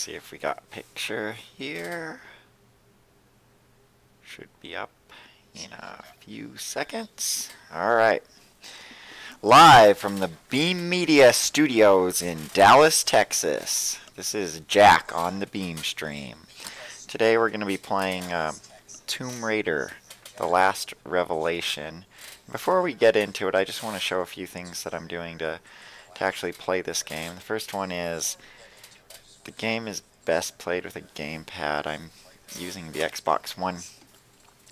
see if we got a picture here. Should be up in a few seconds. Alright. Live from the Beem Media Studios in Dallas, Texas. This is Jack on the Beem stream. Today we're going to be playing Tomb Raider, The Last Revelation. Before we get into it, I just want to show a few things that I'm doing to actually play this game. The first one is the game is best played with a gamepad. I'm using the Xbox One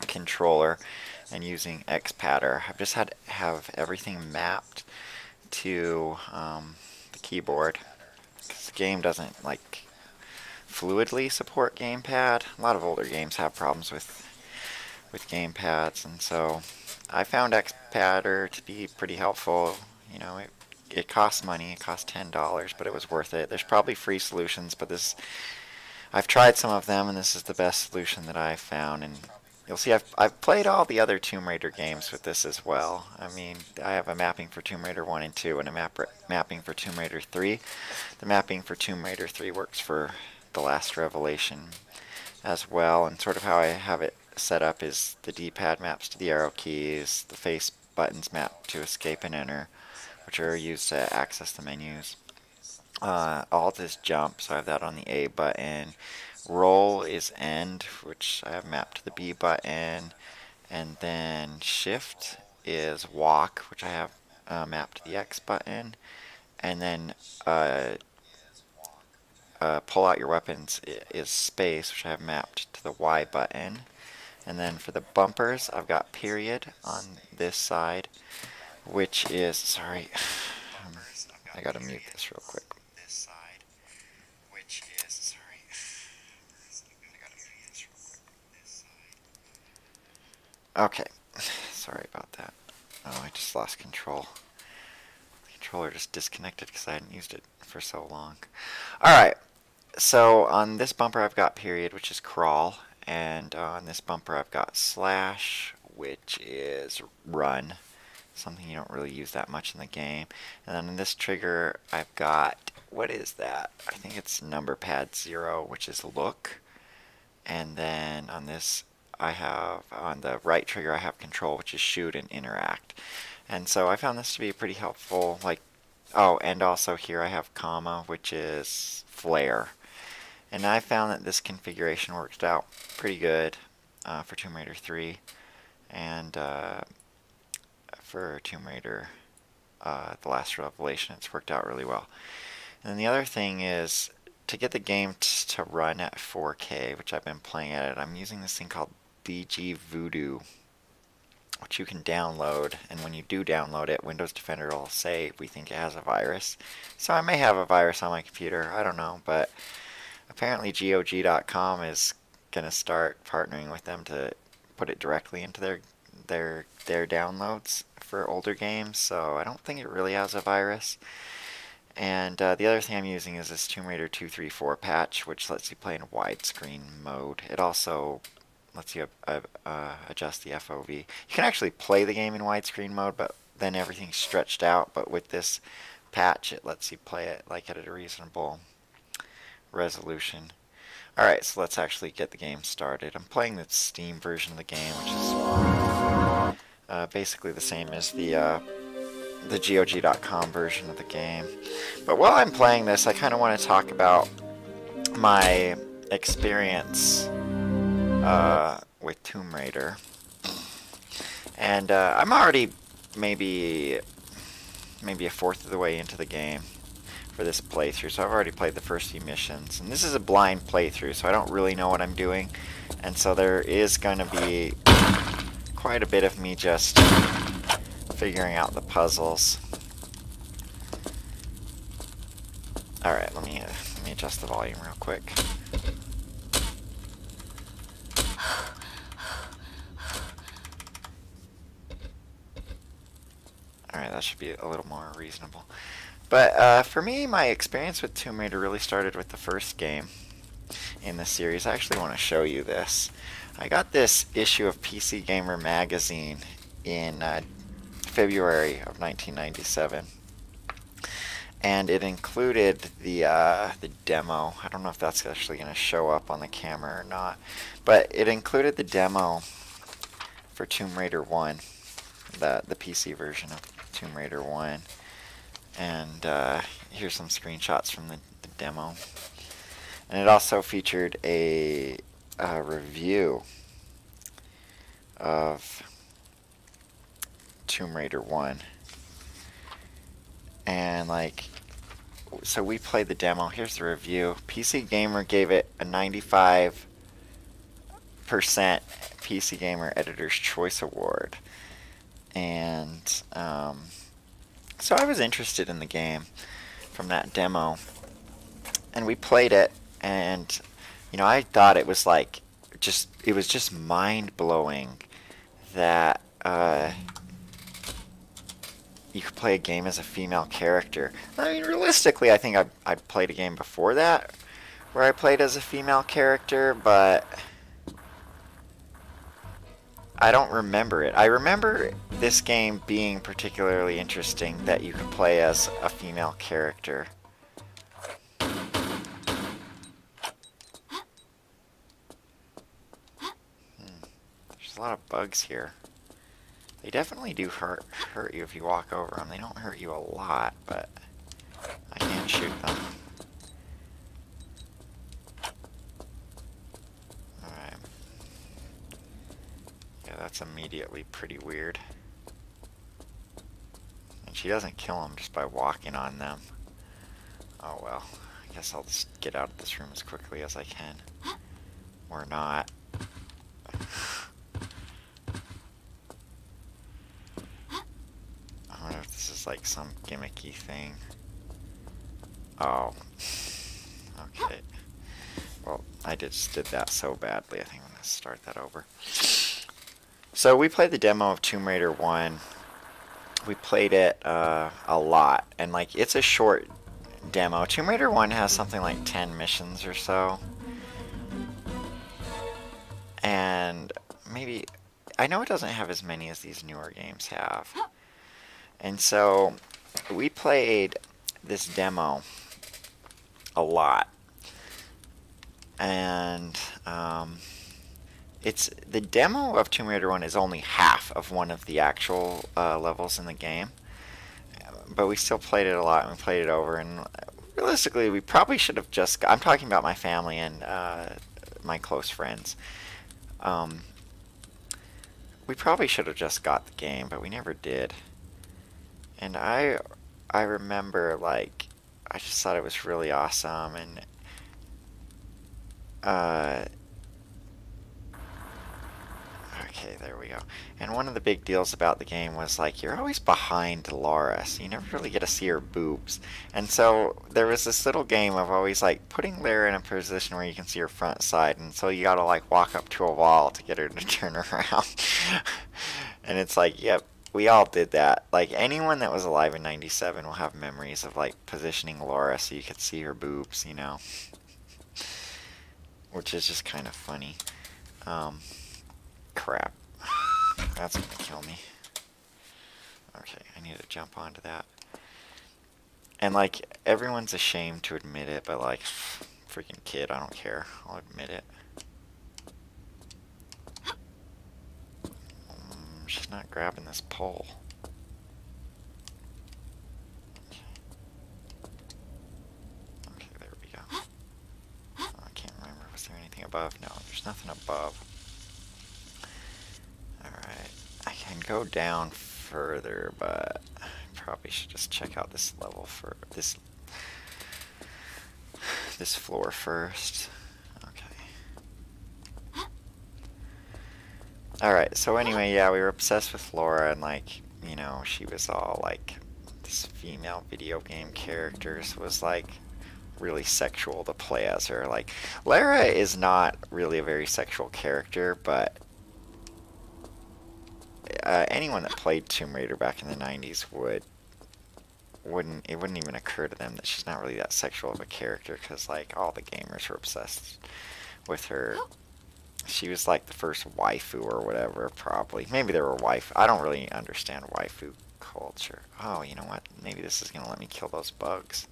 controller and using Xpadder. I've just had to have everything mapped to the keyboard because the game doesn't like fluidly support gamepad. A lot of older games have problems with gamepads, and so I found Xpadder to be pretty helpful. You know, it costs money. It costs $10, but it was worth it. There's probably free solutions, but I've tried some of them, and this is the best solution that I've found. And you'll see I've played all the other Tomb Raider games with this as well. I mean, I have a mapping for Tomb Raider 1 and 2 and a mapping for Tomb Raider 3. The mapping for Tomb Raider 3 works for The Last Revelation as well, and sort of how I have it set up is the D-pad maps to the arrow keys, the face buttons map to escape and enter, which are used to access the menus. Alt is jump, so I have that on the A button. Roll is end, which I have mapped to the B button. And then shift is walk, which I have mapped to the X button. And then pull out your weapons is space, which I have mapped to the Y button. And then for the bumpers, I've got period on this side, which is, sorry, I gotta mute this real quick. Okay, sorry about that. Oh, I just lost control. The controller just disconnected because I hadn't used it for so long. Alright, so on this bumper I've got period, which is crawl, and on this bumper I've got slash, which is run. Something you don't really use that much in the game. And then on this trigger I've got, what is that? I think it's number pad 0, which is look. And then on this I have, on the right trigger I have control, which is shoot and interact. And so I found this to be pretty helpful. Like, oh, and also here I have comma, which is flare. And I found that this configuration worked out pretty good for Tomb Raider 3 and for Tomb Raider The Last Revelation. It's worked out really well. And then the other thing is to get the game to run at 4K, which I've been playing at it, I'm using this thing called BG Voodoo, which you can download, and when you do download it, Windows Defender will say we think it has a virus. So I may have a virus on my computer, I don't know, but apparently GOG.com is going to start partnering with them to put it directly into their downloads for older games, so I don't think it really has a virus. And the other thing I'm using is this Tomb Raider 234 patch, which lets you play in widescreen mode. It also lets you adjust the FOV. You can actually play the game in widescreen mode, but then everything's stretched out. But with this patch, it lets you play it like at a reasonable resolution. Alright, so let's actually get the game started. I'm playing the Steam version of the game, which is basically the same as the GOG.com version of the game. But while I'm playing this, I kind of want to talk about my experience with Tomb Raider. And I'm already maybe a fourth of the way into the game for this playthrough, so I've already played the first few missions. And this is a blind playthrough, so I don't really know what I'm doing. And so there is going to be quite a bit of me just figuring out the puzzles. Alright, let me adjust the volume real quick. Alright, that should be a little more reasonable. But for me, my experience with Tomb Raider really started with the first game in the series. I actually want to show you this. I got this issue of PC Gamer magazine in February of 1997. and it included the demo. I don't know if that's actually going to show up on the camera or not, but it included the demo for Tomb Raider 1, the PC version of Tomb Raider 1. And here's some screenshots from the demo. And it also featured a review of Tomb Raider 1. And like, so we played the demo. Here's the review. PC Gamer gave it a 95% PC Gamer Editor's Choice Award. And so I was interested in the game from that demo. And we played it, and you know, I thought it was like it was just mind-blowing that you could play a game as a female character. I mean, realistically, I think I played a game before that where I played as a female character, but I don't remember it. I remember this game being particularly interesting that you could play as a female character. There's a lot of bugs here. They definitely do hurt you if you walk over them. They don't hurt you a lot, but I can't shoot them. Alright. Yeah, that's immediately pretty weird. And she doesn't kill them just by walking on them. Oh well. I guess I'll just get out of this room as quickly as I can. Or not. I wonder if this is like some gimmicky thing. Oh. Okay. Well, I just did that so badly. I think I'm going to start that over. So we played the demo of Tomb Raider 1. We played it a lot. And like, it's a short demo. Tomb Raider 1 has something like 10 missions or so. And maybe, I know it doesn't have as many as these newer games have. And so we played this demo a lot. And it's the demo of Tomb Raider 1 is only half of one of the actual levels in the game. But we still played it a lot, and we played it over, and realistically we probably should have just, I'm talking about my family and my close friends. We probably should have just got the game, but we never did. And I remember, like, I just thought it was really awesome, and okay, there we go. And one of the big deals about the game was, like, you're always behind Laura, so you never really get to see her boobs. And so there was this little game of always, like, putting Lara in a position where you can see her front side, and so you gotta, like, walk up to a wall to get her to turn around. And it's like, yep, we all did that. Like, anyone that was alive in 97 will have memories of, like, positioning Laura so you could see her boobs, you know? Which is just kind of funny. Crap. That's gonna kill me. Okay, I need to jump onto that. And, like, everyone's ashamed to admit it, but, like, freaking kid, I don't care. I'll admit it. She's not grabbing this pole. Okay, there we go. Oh, I can't remember. Was there anything above? No, there's nothing above. Alright. I can go down further, but I probably should just check out this level for this floor first. Alright, so anyway, yeah, we were obsessed with Laura, and, like, you know, she was all, like, this female video game character, so it was, like, really sexual to play as her. Like, Lara is not really a very sexual character, but anyone that played Tomb Raider back in the 90s wouldn't even occur to them that she's not really that sexual of a character, because, like, all the gamers were obsessed with her She was like the first waifu or whatever, probably. Maybe there were waifu. I don't really understand waifu culture. Oh, you know what? Maybe this is going to let me kill those bugs.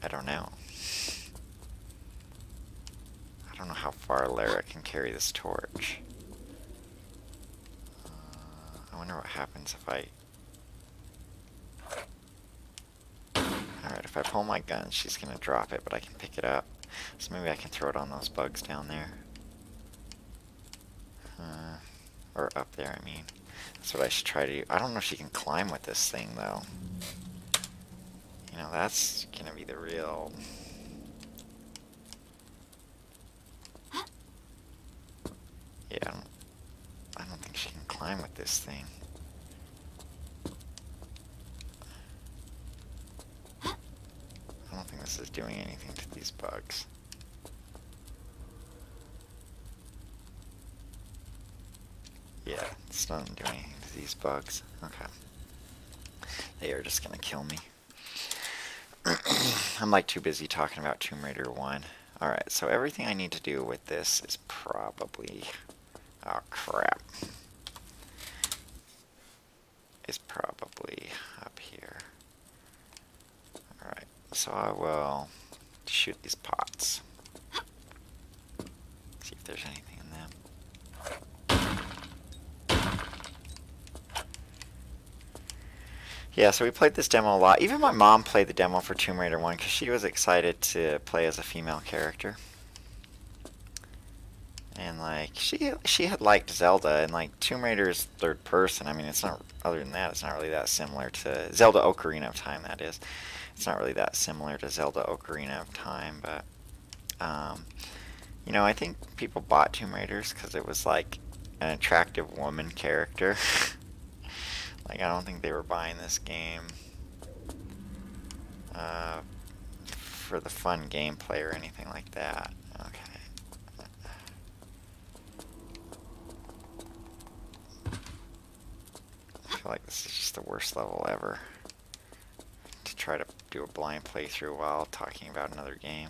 I don't know. I don't know how far Lara can carry this torch. I wonder what happens if I... Alright, if I pull my gun, she's going to drop it, but I can pick it up. So maybe I can throw it on those bugs down there. Or up there, I mean. That's what I should try to do. I don't know if she can climb with this thing, though. You know, that's going to be the real... Yeah, I don't think she can climb with this thing. I don't think this is doing anything to these bugs. Yeah, it's not doing anything to these bugs. Okay. They are just gonna kill me. I'm like too busy talking about Tomb Raider 1. Alright, so everything I need to do with this is probably... Oh, crap. Is probably up here. Alright, so I will shoot these pots. See if there's anything in them. Yeah, so we played this demo a lot. Even my mom played the demo for Tomb Raider 1 because she was excited to play as a female character. And like she had liked Zelda, and like Tomb Raider is third person. I mean, it's not, other than that, it's not really that similar to Zelda Ocarina of Time, that is. It's not really that similar to Zelda Ocarina of Time, but you know, I think people bought Tomb Raiders because it was like an attractive woman character. Like, I don't think they were buying this game for the fun gameplay or anything like that. Okay. I feel like this is just the worst level ever to try to do a blind playthrough while talking about another game.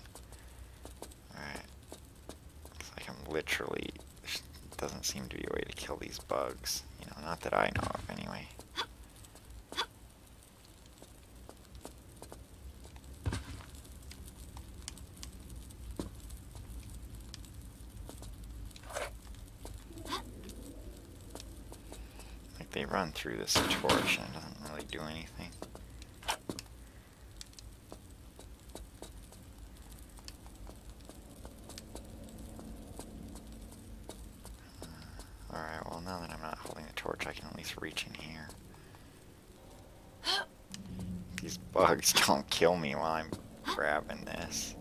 Alright. Looks like I'm literally... There doesn't seem to be a way to kill these bugs. You know, not that I know of anyway. They run through this torch and it doesn't really do anything. Alright, well now that I'm not holding the torch, I can at least reach in here. These bugs don't kill me while I'm grabbing this.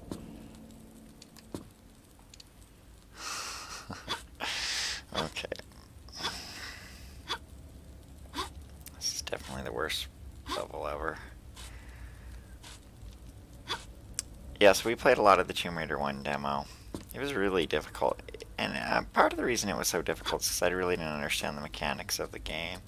Okay. Definitely the worst level ever. Yeah, so we played a lot of the Tomb Raider 1 demo. It was really difficult, and part of the reason it was so difficult is because I really didn't understand the mechanics of the game.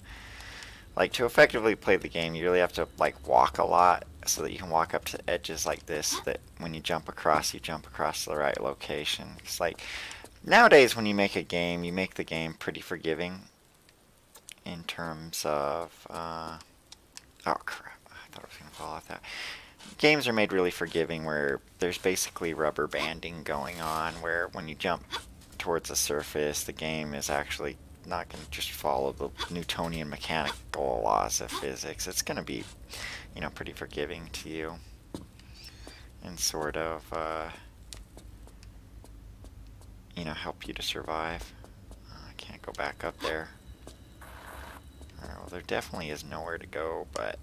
Like, to effectively play the game, you really have to, like, walk a lot so that you can walk up to edges like this, so that when you jump across to the right location. It's like, nowadays when you make a game, you make the game pretty forgiving. In terms of, oh crap, I thought I was going to fall off that. Games are made really forgiving where there's basically rubber banding going on, where when you jump towards the surface, the game is actually not going to just follow the Newtonian mechanical laws of physics. It's going to be, you know, pretty forgiving to you. And sort of, you know, help you to survive. I can't go back up there. Alright, well, there definitely is nowhere to go, but...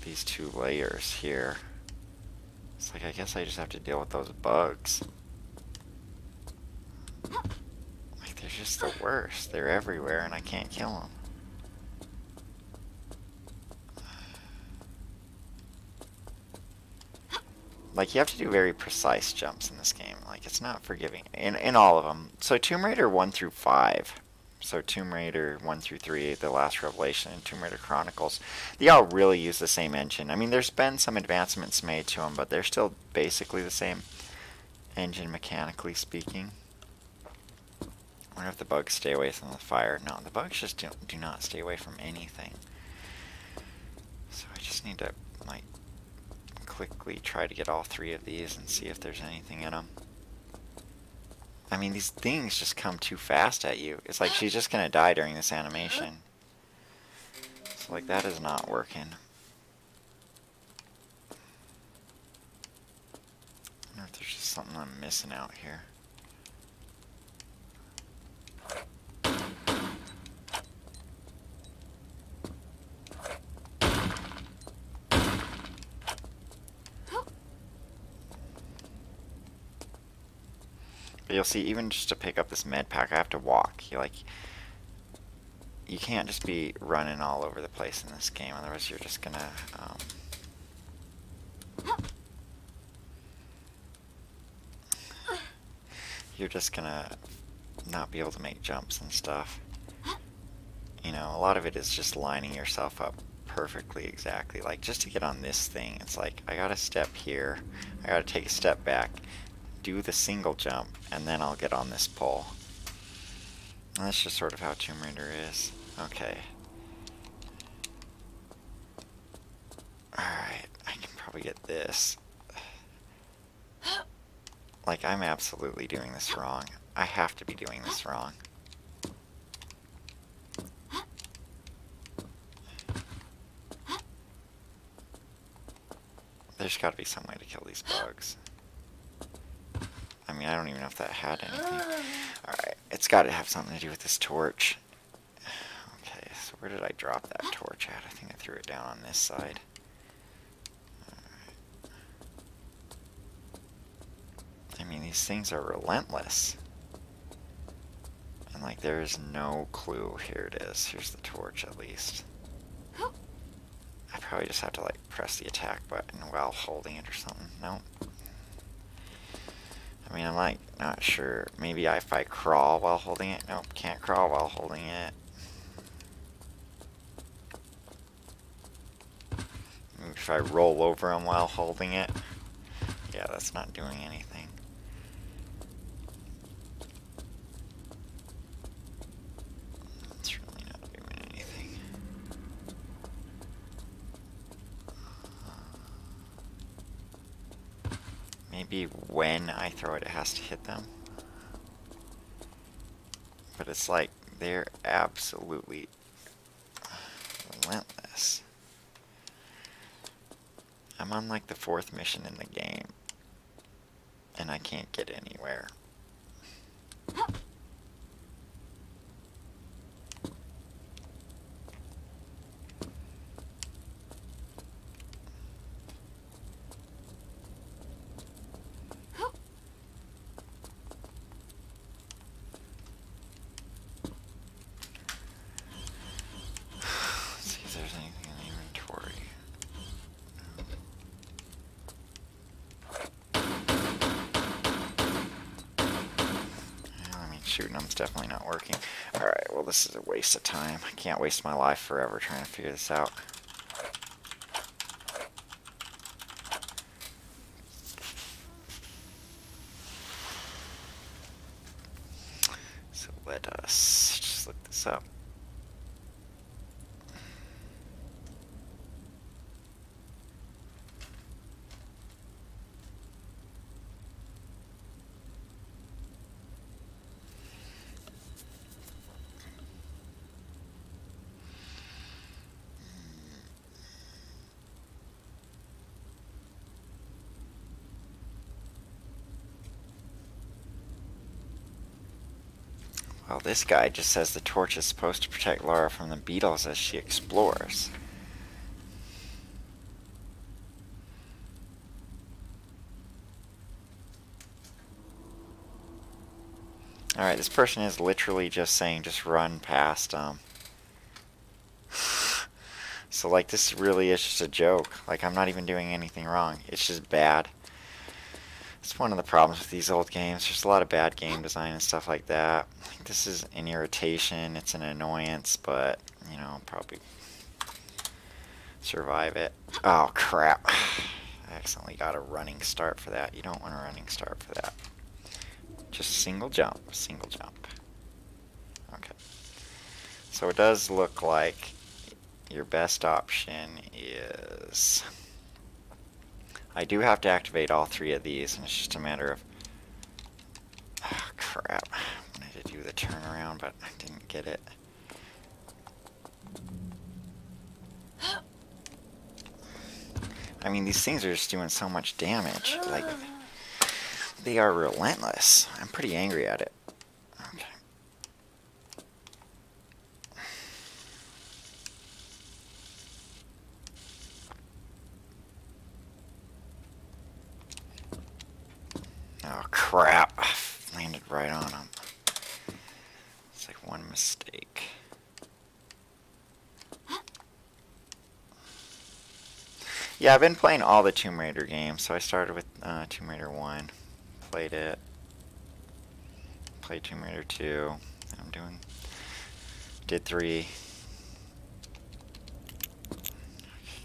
these two layers here. It's like, I guess I just have to deal with those bugs. Like, they're just the worst. They're everywhere, and I can't kill them. Like, you have to do very precise jumps in this game. Like, it's not forgiving. In all of them. So, Tomb Raider 1 through 5, So Tomb Raider 1 through 3, The Last Revelation, and Tomb Raider Chronicles, they all really use the same engine. I mean, there's been some advancements made to them, but they're still basically the same engine mechanically speaking. I wonder if the bugs stay away from the fire. No, the bugs just do not stay away from anything. So I just need to, like, quickly try to get all 3 of these and see if there's anything in them. I mean, these things just come too fast at you. It's like she's just gonna die during this animation. So, like, that is not working. I wonder if there's just something I'm missing out here. But you'll see, even just to pick up this med pack, I have to walk. You can't just be running all over the place in this game, otherwise you're just gonna not be able to make jumps and stuff. You know, a lot of it is just lining yourself up perfectly exactly. Like, just to get on this thing, it's like, I gotta step here, I gotta take a step back, do the single jump, and then I'll get on this pole. And that's just sort of how Tomb Raider is. Okay. Alright, I can probably get this. Like, I'm absolutely doing this wrong. I have to be doing this wrong. There's gotta be some way to kill these bugs. I mean, I don't even know if that had anything. Alright, it's gotta have something to do with this torch. Okay, so where did I drop that torch at? I think I threw it down on this side. Alright. I mean, these things are relentless. And, like, there is no clue. Here it is. Here's the torch, at least. I probably just have to, like, press the attack button while holding it or something. Nope. I mean, I'm, like, not sure. Maybe if I crawl while holding it. Nope, can't crawl while holding it. Maybe if I roll over them while holding it. Yeah, that's not doing anything. It's really not doing anything. Maybe when I throw it, it has to hit them. But it's like, they're absolutely relentless. I'm on, like, the 4th mission in the game, and I can't get anywhere. Shooting them's definitely not working. Alright, well, this is a waste of time. I can't waste my life forever trying to figure this out. So let us just look this up. Well, this guy just says the torch is supposed to protect Laura from the beetles as she explores. Alright, this person is literally just saying just run past So, like, this really is just a joke. Like, I'm not even doing anything wrong. It's just bad. That's one of the problems with these old games. There's a lot of bad game design and stuff like that. This is an irritation. It's an annoyance, but, you know, probably survive it. Oh, crap. I accidentally got a running start for that. You don't want a running start for that. Just single jump. Single jump. Okay. So it does look like your best option is... I do have to activate all 3 of these, and it's just a matter of... Oh, crap. I wanted to do the turnaround, but I didn't get it. I mean, these things are just doing so much damage. Like, they are relentless. I'm pretty angry at it. Okay. Oh, crap. I landed right on him. It's like one mistake. Yeah, I've been playing all the Tomb Raider games. So I started with Tomb Raider 1. Played it. Played Tomb Raider 2. Did 3.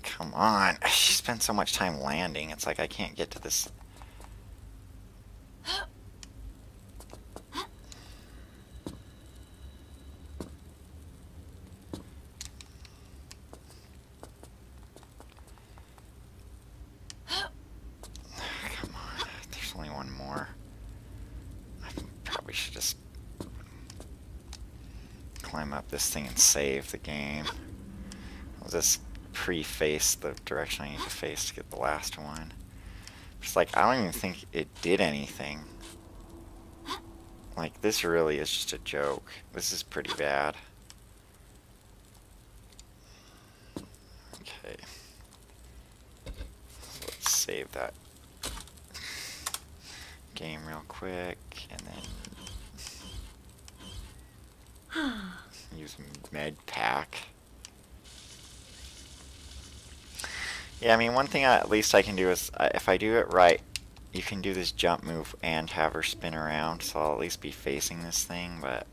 Come on. She spent so much time landing. It's like I can't get to this. Come on. There's only one more. I probably should just climb up this thing and save the game. I'll just pre-face the direction I need to face to get the last one. It's like, I don't even think it did anything. Like, this really is just a joke. This is pretty bad. Okay. Let's save that game real quick, and then use med pack. Yeah, I mean, one thing at least I can do is, if I do it right, you can do this jump move and have her spin around, so I'll at least be facing this thing, but...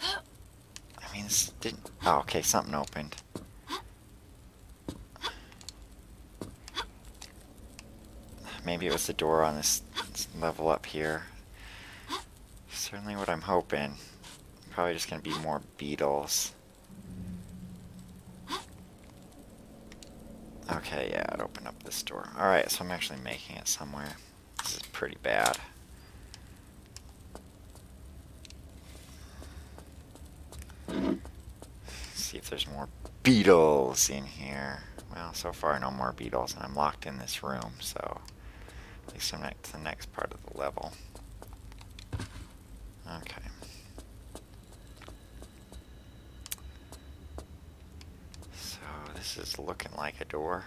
I mean, this didn't... Oh, okay, something opened. Maybe it was the door on this level up here. Certainly what I'm hoping. Probably just gonna be more beetles. Okay, yeah, it opened up this door. Alright, so I'm actually making it somewhere. This is pretty bad. See if there's more beetles in here. Well, so far no more beetles, and I'm locked in this room, so at least I'm at the next part of the level. Okay. So this is looking like a door.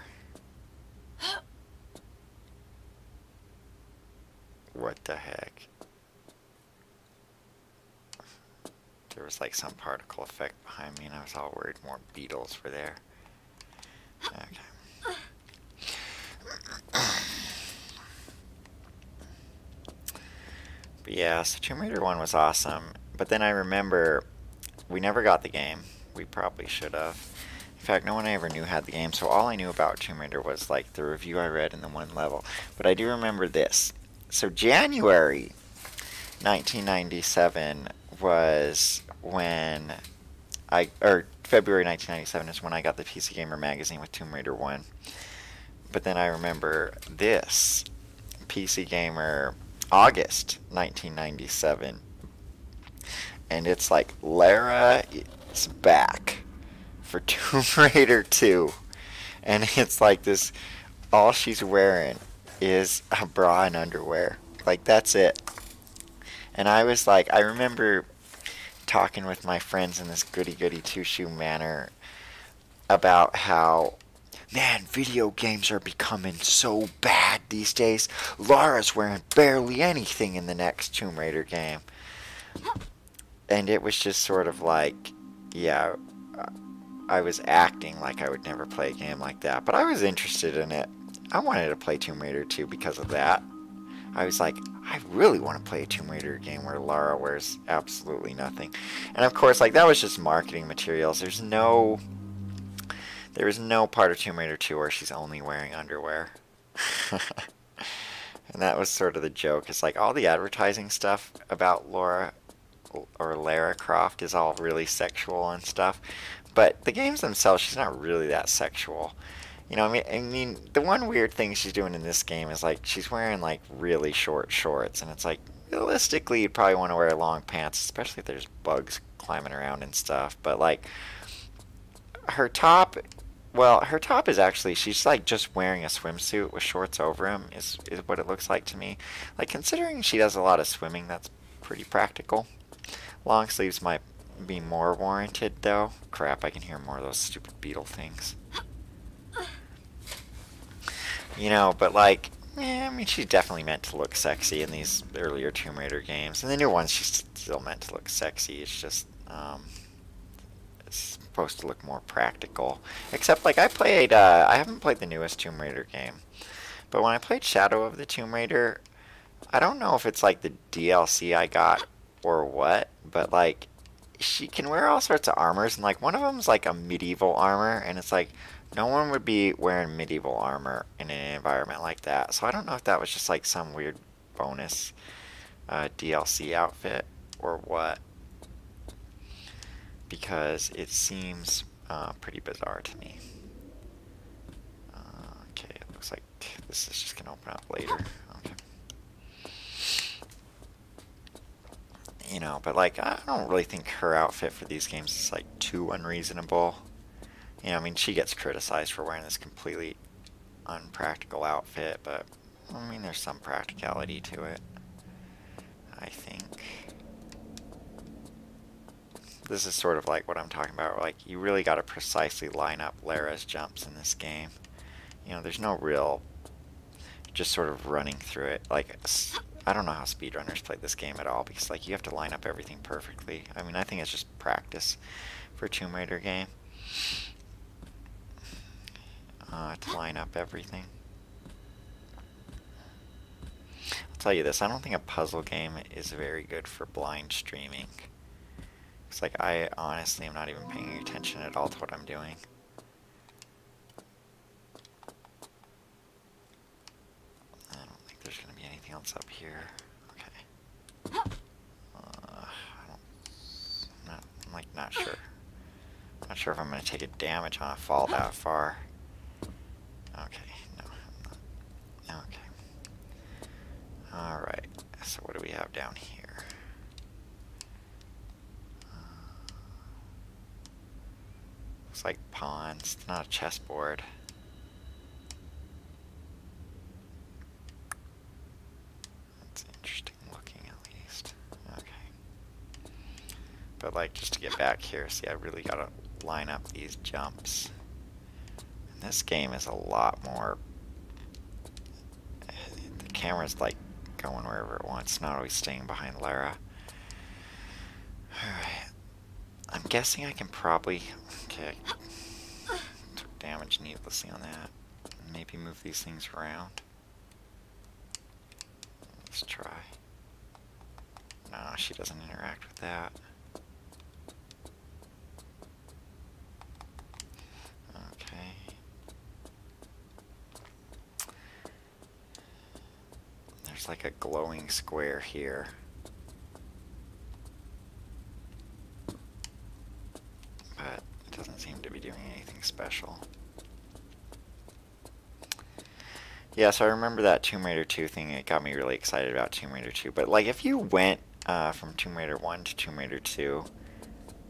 What the heck? There was like some particle effect behind me, and I was all worried more beetles were there. Okay. But yeah, so Tomb Raider 1 was awesome. But then I remember we never got the game. We probably should have. In fact, no one I ever knew had the game, so all I knew about Tomb Raider was like the review I read in the one level. But I do remember this. So January 1997 was when or February 1997 is when I got the PC Gamer magazine with Tomb Raider 1. But then I remember this, PC Gamer August 1997. And it's like, Lara is back for Tomb Raider 2. And it's like this, all she's wearing is a bra and underwear. Like, that's it. And I was like, I remember talking with my friends in this goody-goody two-shoe manner about how, man, video games are becoming so bad these days. Lara's wearing barely anything in the next Tomb Raider game. And it was just sort of like, yeah, I was acting like I would never play a game like that. But I was interested in it. I wanted to play Tomb Raider 2 because of that. I was like, I really want to play a Tomb Raider game where Lara wears absolutely nothing. And of course, like, that was just marketing materials. There is no part of Tomb Raider 2 where she's only wearing underwear. And that was sort of the joke. It's like all the advertising stuff about Laura or Lara Croft is all really sexual and stuff. But the games themselves, she's not really that sexual. You know, I mean, the one weird thing she's doing in this game is like she's wearing like really short shorts, and it's like realistically you'd probably want to wear long pants, especially if there's bugs climbing around and stuff. But like her top, well, her top is actually she's like just wearing a swimsuit with shorts over him is what it looks like to me. Like considering she does a lot of swimming, that's pretty practical. Long sleeves might be more warranted though. Crap, I can hear more of those stupid beetle things. You know, but like, yeah, I mean, she's definitely meant to look sexy in these earlier Tomb Raider games. And the new ones, she's still meant to look sexy. It's just, it's supposed to look more practical. Except, like, I haven't played the newest Tomb Raider game. But when I played Shadow of the Tomb Raider, I don't know if it's, like, the DLC I got or what, but, like, she can wear all sorts of armors. And, like, one of them's, like, a medieval armor, and it's, like, no one would be wearing medieval armor in an environment like that. So I don't know if that was just like some weird bonus DLC outfit or what. Because it seems pretty bizarre to me. Okay, it looks like this is just going to open up later. Okay. You know, but like I don't really think her outfit for these games is like too unreasonable. You know, I mean, she gets criticized for wearing this completely unpractical outfit, but, I mean, there's some practicality to it, I think. This is sort of like what I'm talking about, like, you really got to precisely line up Lara's jumps in this game. You know, there's no real, just sort of running through it. Like, I don't know how speedrunners play this game at all, because, like, you have to line up everything perfectly. I mean, I think it's just practice for a Tomb Raider game. To line up everything. I'll tell you this, I don't think a puzzle game is very good for blind streaming. It's like I honestly am not even paying attention at all to what I'm doing. I don't think there's going to be anything else up here. Okay. I'm like not sure. I'm not sure if I'm going to take a damage on a fall that far. Okay, no, I'm not. Okay. Alright, so what do we have down here? Looks like pawns. It's not a chessboard. That's interesting looking, at least. Okay. But, like, just to get back here, see, I really gotta line up these jumps. This game is a lot more, the camera's like going wherever it wants, not always staying behind Lara. Alright, I'm guessing I can probably, okay, took damage needlessly on that. Maybe move these things around. Let's try. No, she doesn't interact with that. There's like a glowing square here. But it doesn't seem to be doing anything special. Yeah, so I remember that Tomb Raider 2 thing. It got me really excited about Tomb Raider 2. But like if you went from Tomb Raider 1 to Tomb Raider 2,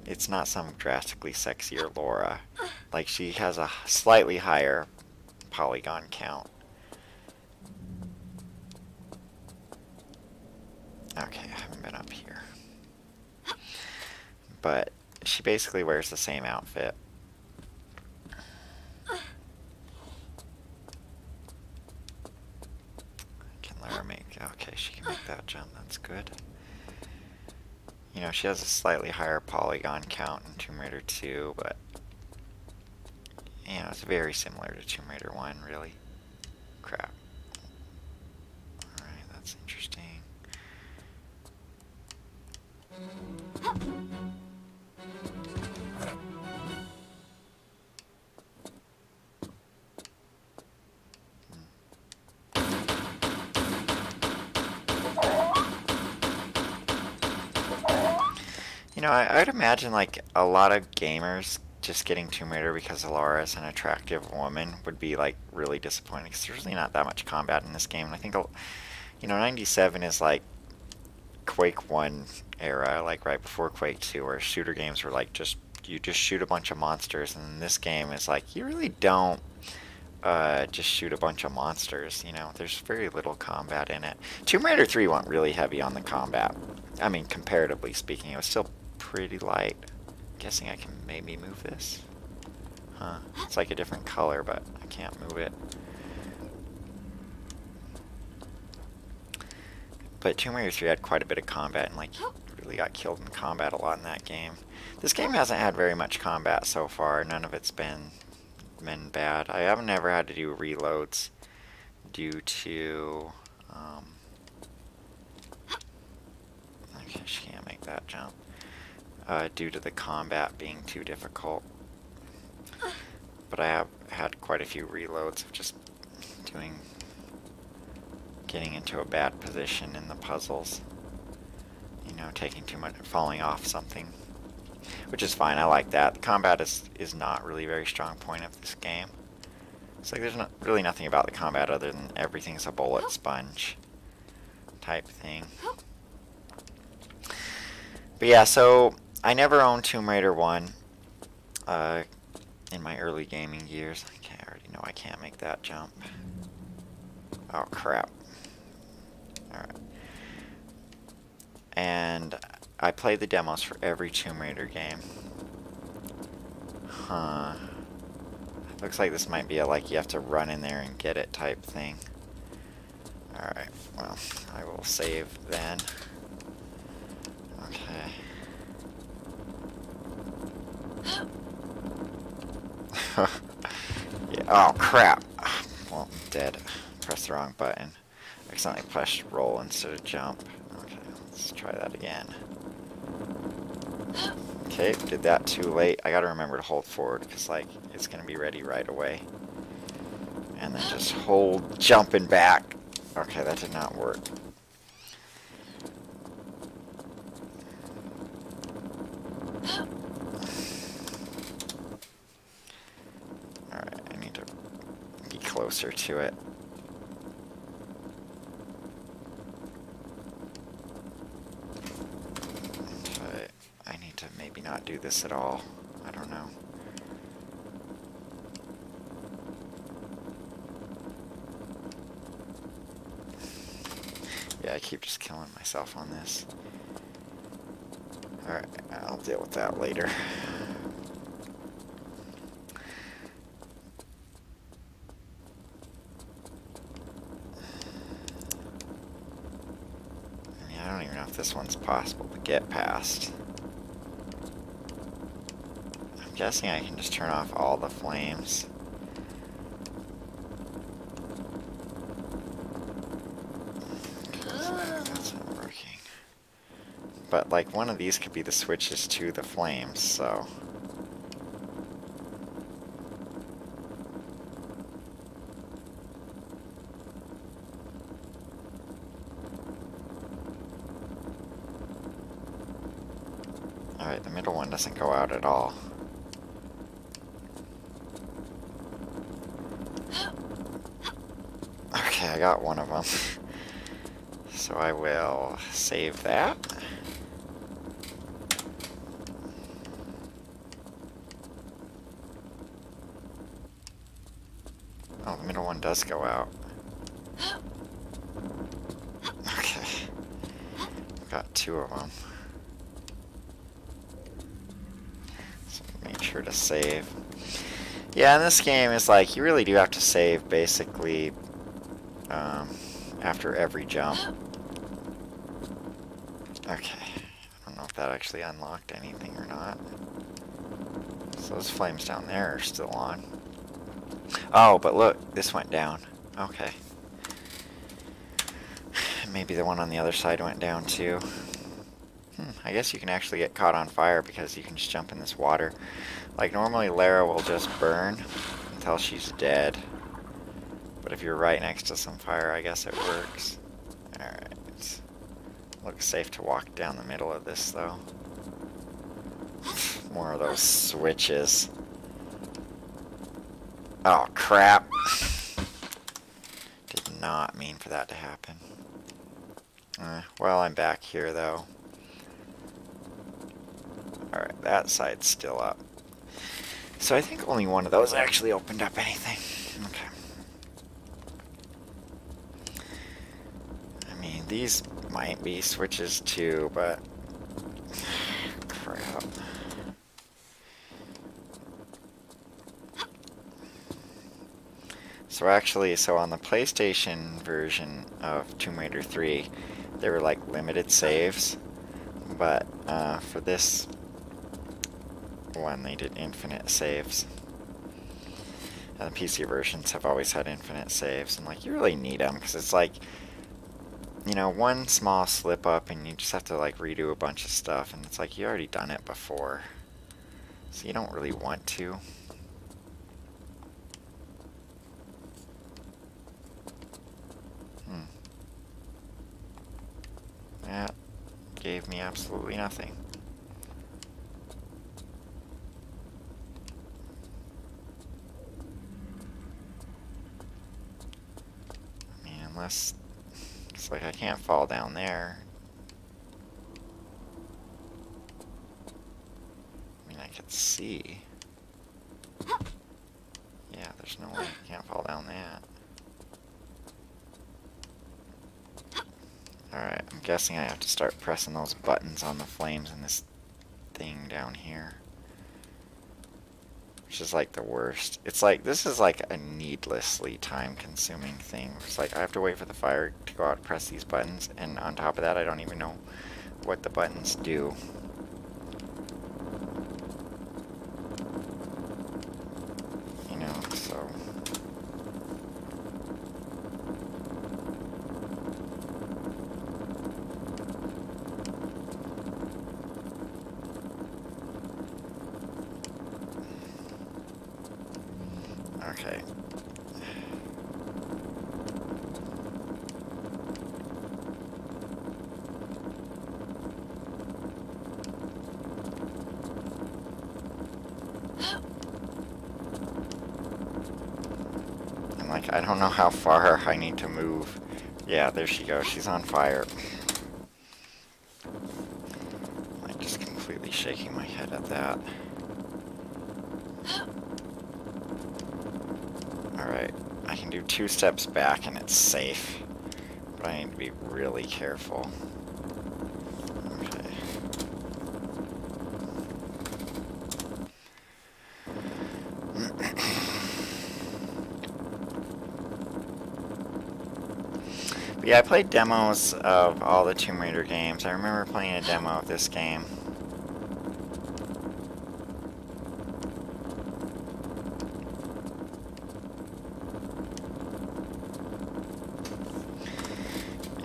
it's not some drastically sexier Laura. Like she has a slightly higher polygon count. Okay, I haven't been up here. But she basically wears the same outfit. Can Lara make... Okay, she can make that jump. That's good. You know, she has a slightly higher polygon count in Tomb Raider 2, but... You know, it's very similar to Tomb Raider 1, really. Crap. Alright, that's You know, I'd imagine like a lot of gamers just getting Tomb Raider because Laura is an attractive woman would be like really disappointing because there's really not that much combat in this game. And I think, you know, 97 is like Quake 1 era, like right before Quake 2, where shooter games were like you just shoot a bunch of monsters, and this game is like you really don't just shoot a bunch of monsters. You know, there's very little combat in it. Tomb Raider 3 went really heavy on the combat. I mean, comparatively speaking, it was still pretty light. Guessing I can maybe move this. Huh. It's like a different color, but I can't move it. But Tomb Raider 3 had quite a bit of combat, and like you really got killed in combat a lot in that game. This game hasn't had very much combat so far. None of it's been bad. I haven't ever had to do reloads due to okay, she can't make that jump. Due to the combat being too difficult. But I have had quite a few reloads of just getting into a bad position in the puzzles. You know, taking too much, falling off something. Which is fine, I like that. The combat is not really a very strong point of this game. It's like there's really nothing about the combat other than everything's a bullet sponge type thing. But yeah, so I never owned Tomb Raider 1 in my early gaming years. I already know I can't make that jump. Oh crap. Alright. And I played the demos for every Tomb Raider game. Huh. Looks like this might be a like you have to run in there and get it type thing. Alright, well, I will save then. Okay. Yeah, oh crap. Well, I'm dead. Pressed the wrong button. I accidentally pressed roll instead of jump. Okay, let's try that again. Okay, did that too late. I gotta remember to hold forward because like it's gonna be ready right away. And then just hold jumping back. Okay, that did not work. Alright, I need to be closer to it. I need to maybe not do this at all. I don't know. Yeah, I keep just killing myself on this. Alright, I'll deal with that later. I mean, I don't even know if this one's possible to get past. I'm guessing I can just turn off all the flames. That's not working. But like one of these could be the switches to the flames, so. Alright, the middle one doesn't go out at all. Okay, I got one of them. So I will save that. Oh, the middle one does go out. Okay. Got two of them. So make sure to save. Yeah, in this game, it's like you really do have to save basically after every jump. Okay. I don't know if that actually unlocked anything or not. So those flames down there are still on. Oh, but look, this went down. Okay. Maybe the one on the other side went down too. I guess you can actually get caught on fire because you can just jump in this water. Like, normally Lara will just burn until she's dead. But if you're right next to some fire, I guess it works. Alright. Looks safe to walk down the middle of this, though. More of those switches. Oh, crap. Did not mean for that to happen. Well, I'm back here, though. Alright, that side's still up. So I think only one of those actually opened up anything. Okay. I mean, these might be switches too, but... crap. So actually, on the PlayStation version of Tomb Raider 3, there were like limited saves, but for this one they did infinite saves. And the PC versions have always had infinite saves, and like, you really need them, because it's like, you know, one small slip up and you just have to like redo a bunch of stuff, and it's like, you already done it before, so you don't really want to. That gave me absolutely nothing. I mean, unless it's like I can't fall down there. I mean, I could see. Yeah, there's no way I can't fall down that. Alright, I'm guessing I have to start pressing those buttons on the flames in this thing down here. Which is like the worst. It's like, this is like a needlessly time-consuming thing. It's like, I have to wait for the fire to go out and press these buttons, and on top of that, I don't even know what the buttons do. You know, so... Okay. And like, I don't know how far I need to move. Yeah, there she goes. She's on fire. I'm just completely shaking my head at that. Alright, I can do 2 steps back and it's safe, but I need to be really careful. Okay. But yeah, I played demos of all the Tomb Raider games. I remember playing a demo of this game.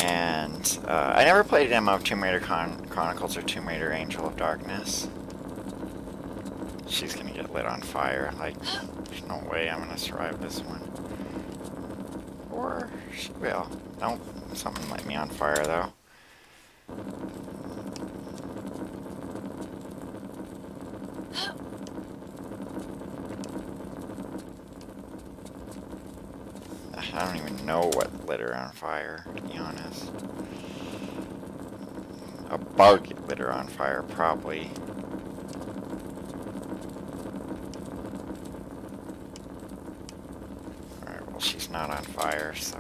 And I never played a demo of Tomb Raider Chronicles or Tomb Raider Angel of Darkness. She's gonna get lit on fire. Like, there's no way I'm gonna survive this one. Or she will. Nope, something lit me on fire though. I don't even know what lit her on fire, to be honest. A bug lit her on fire, probably. Alright, well, she's not on fire, so...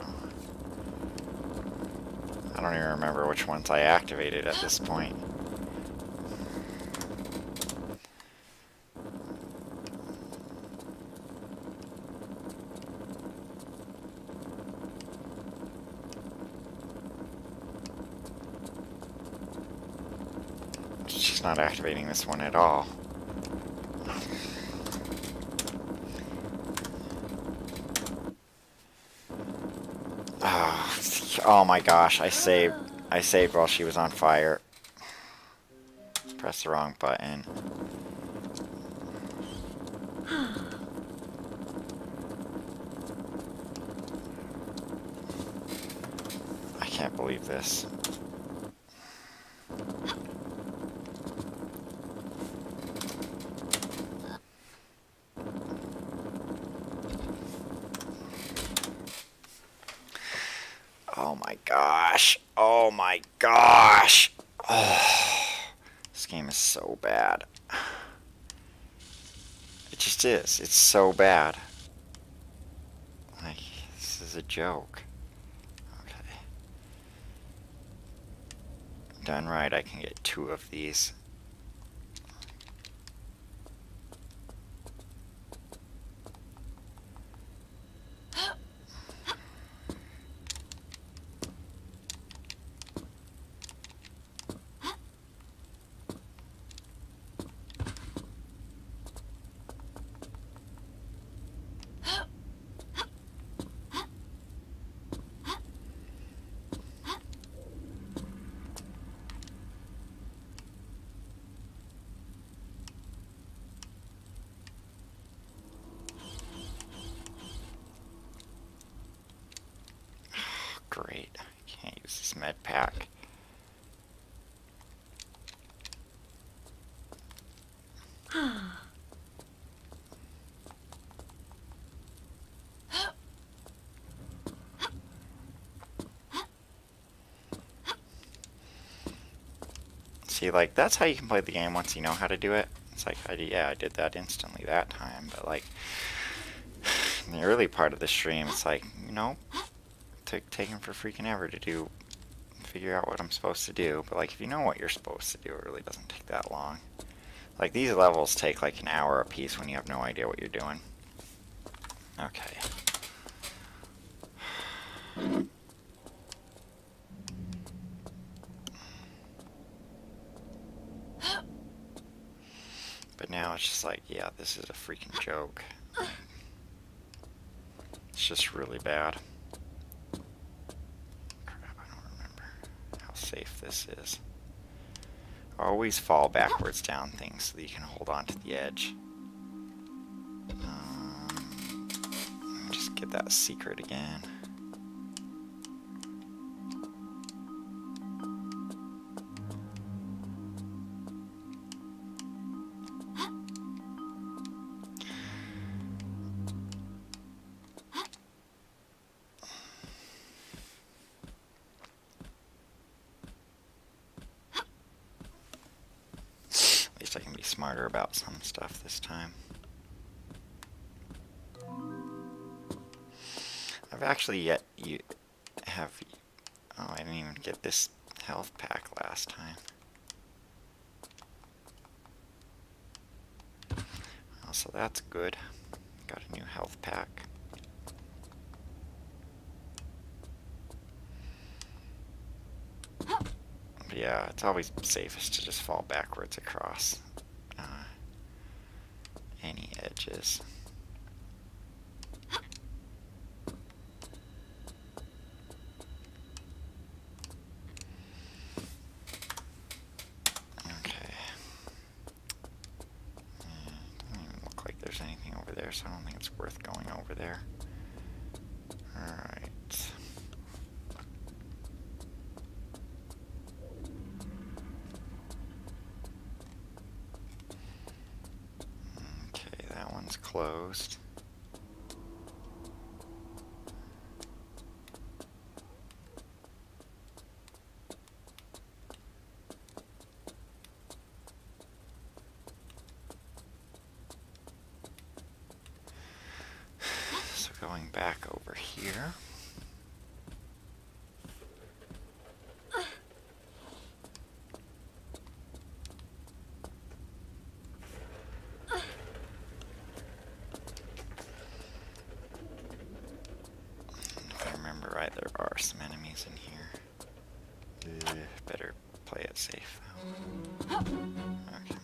I don't even remember which ones I activated at this point. She's not activating this one at all. Oh my gosh, I saved while she was on fire. Press the wrong button. I can't believe this. Oh my gosh. Oh my gosh. Oh, this game is so bad. It just is. It's so bad. Like, this is a joke. Okay. Done right, I can get 2 of these. Great. I can't use this med pack. See, like, that's how you can play the game once you know how to do it. It's like, yeah, I did that instantly that time, but like, in the early part of the stream, it's like, you know, taking for freaking ever to figure out what I'm supposed to do. But like, if you know what you're supposed to do, it really doesn't take that long. Like, these levels take like an hour a piece when you have no idea what you're doing. Okay. But now it's just like, yeah, this is a freaking joke. It's just really bad. Crap, I don't remember how safe this is. Always fall backwards down things so that you can hold on to the edge. Let me just get that secret again. I can be smarter about some stuff this time. I've actually oh, I didn't even get this health pack last time. Oh, so that's good. Got a new health pack. But yeah, it's always safest to just fall backwards across any edges. Okay. It doesn't even look like there's anything over there, so I don't think it's worth going over there. Alright. Closed. So going back over here. Right, there are some enemies in here. Better play it safe though. Okay.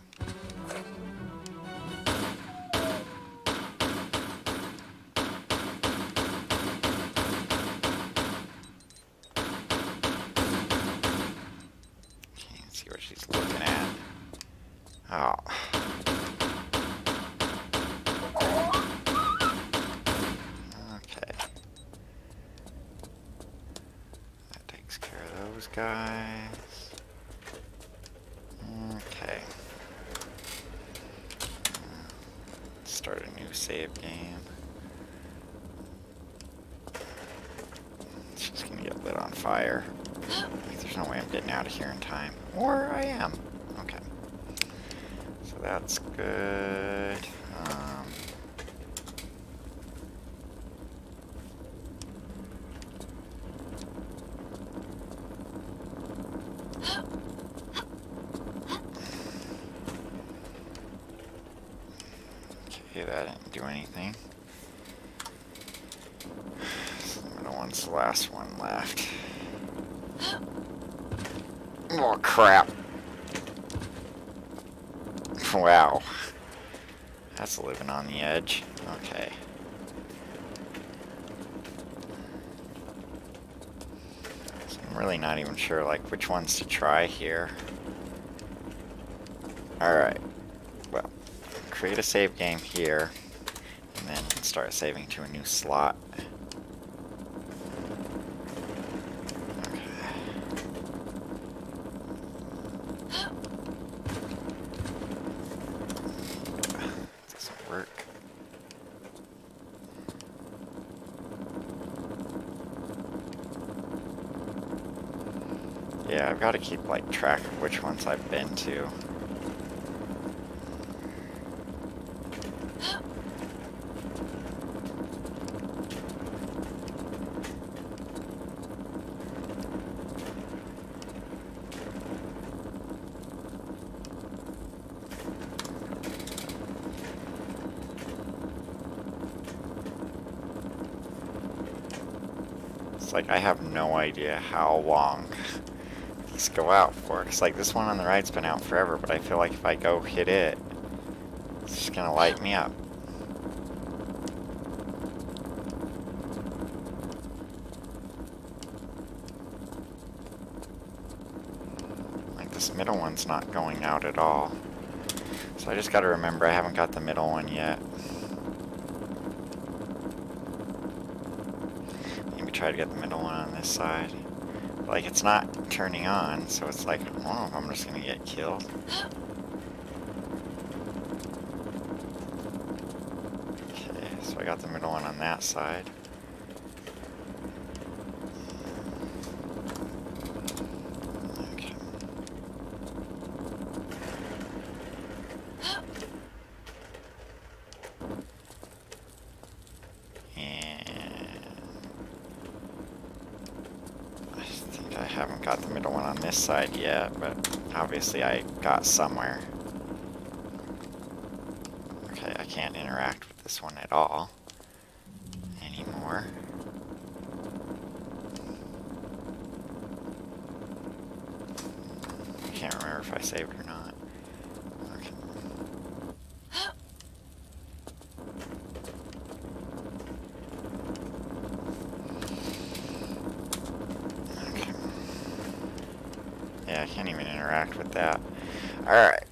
Can't see what she's looking at. Oh. Okay. That takes care of those guys. Okay. Start a new save game. It's just gonna get lit on fire. There's no way I'm getting out of here in time. Or I am. Okay. So that's good. Okay, that didn't do anything. So the middle one's the last one left. Oh, crap. Wow. That's living on the edge. Okay. So I'm really not even sure, like, which ones to try here. Alright. Well, create a save game here, and then start saving to a new slot. Yeah, I've got to keep, like, track of which ones I've been to. It's like I have no idea how long these go out for. It's like this one on the right's been out forever, but I feel like if I go hit it, it's just gonna light me up. Like this middle one's not going out at all. So I just gotta remember I haven't got the middle one yet. Maybe try to get the middle one on this side. Like, it's not turning on, so it's like, I don't know if I'm just gonna get killed. Okay, so I got the middle one on that side. Okay. I haven't got the middle one on this side yet, but obviously I got somewhere. Okay, I can't interact with this one at all anymore. I can't remember if I saved or not. Okay. Yeah, I can't even interact with that. Alright.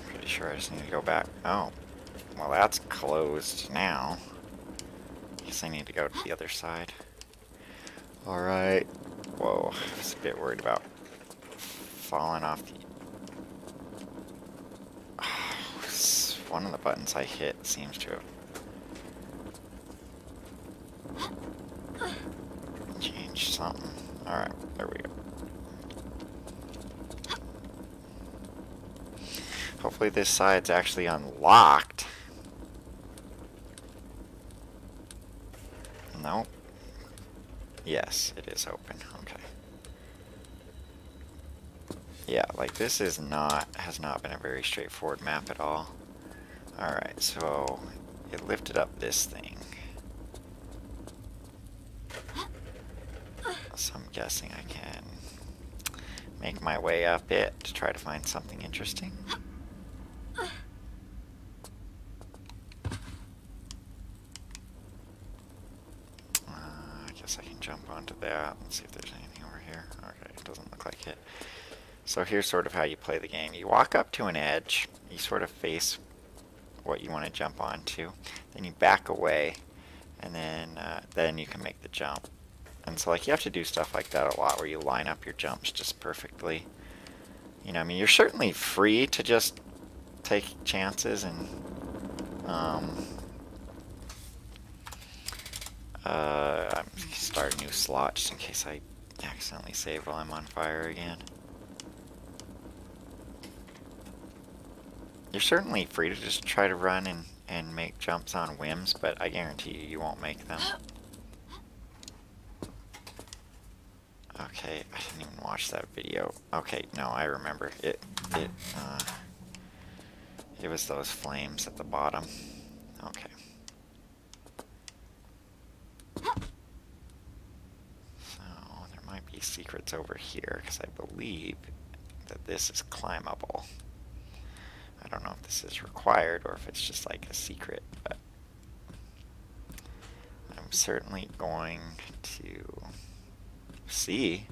Pretty sure I just need to go back. Oh. Well, that's closed now. Guess I need to go to the other side. Alright. Whoa. I was a bit worried about falling off the... one of the buttons I hit seems to have changed something. Alright, there we go. Hopefully this side's actually unlocked. Nope. Yes, it is open. Okay. Yeah, like this is has not been a very straightforward map at all. Alright, so it lifted up this thing. So I'm guessing I can make my way up it to try to find something interesting. I guess I can jump onto that. Let's see if there's anything over here. Okay, it doesn't look like it. So here's sort of how you play the game. You walk up to an edge, you sort of face what you want to jump onto, then you back away, and then you can make the jump. And so like you have to do stuff like that a lot, where you line up your jumps just perfectly. You know, I mean, you're certainly free to just take chances and start a new slot just in case I accidentally save while I'm on fire again. You're certainly free to just try to run and make jumps on whims, but I guarantee you won't make them. Okay, I didn't even watch that video. Okay, no, I remember. It was those flames at the bottom. Okay. So, there might be secrets over here, because I believe that this is climbable. I don't know if this is required or if it's just like a secret, but I'm certainly going to see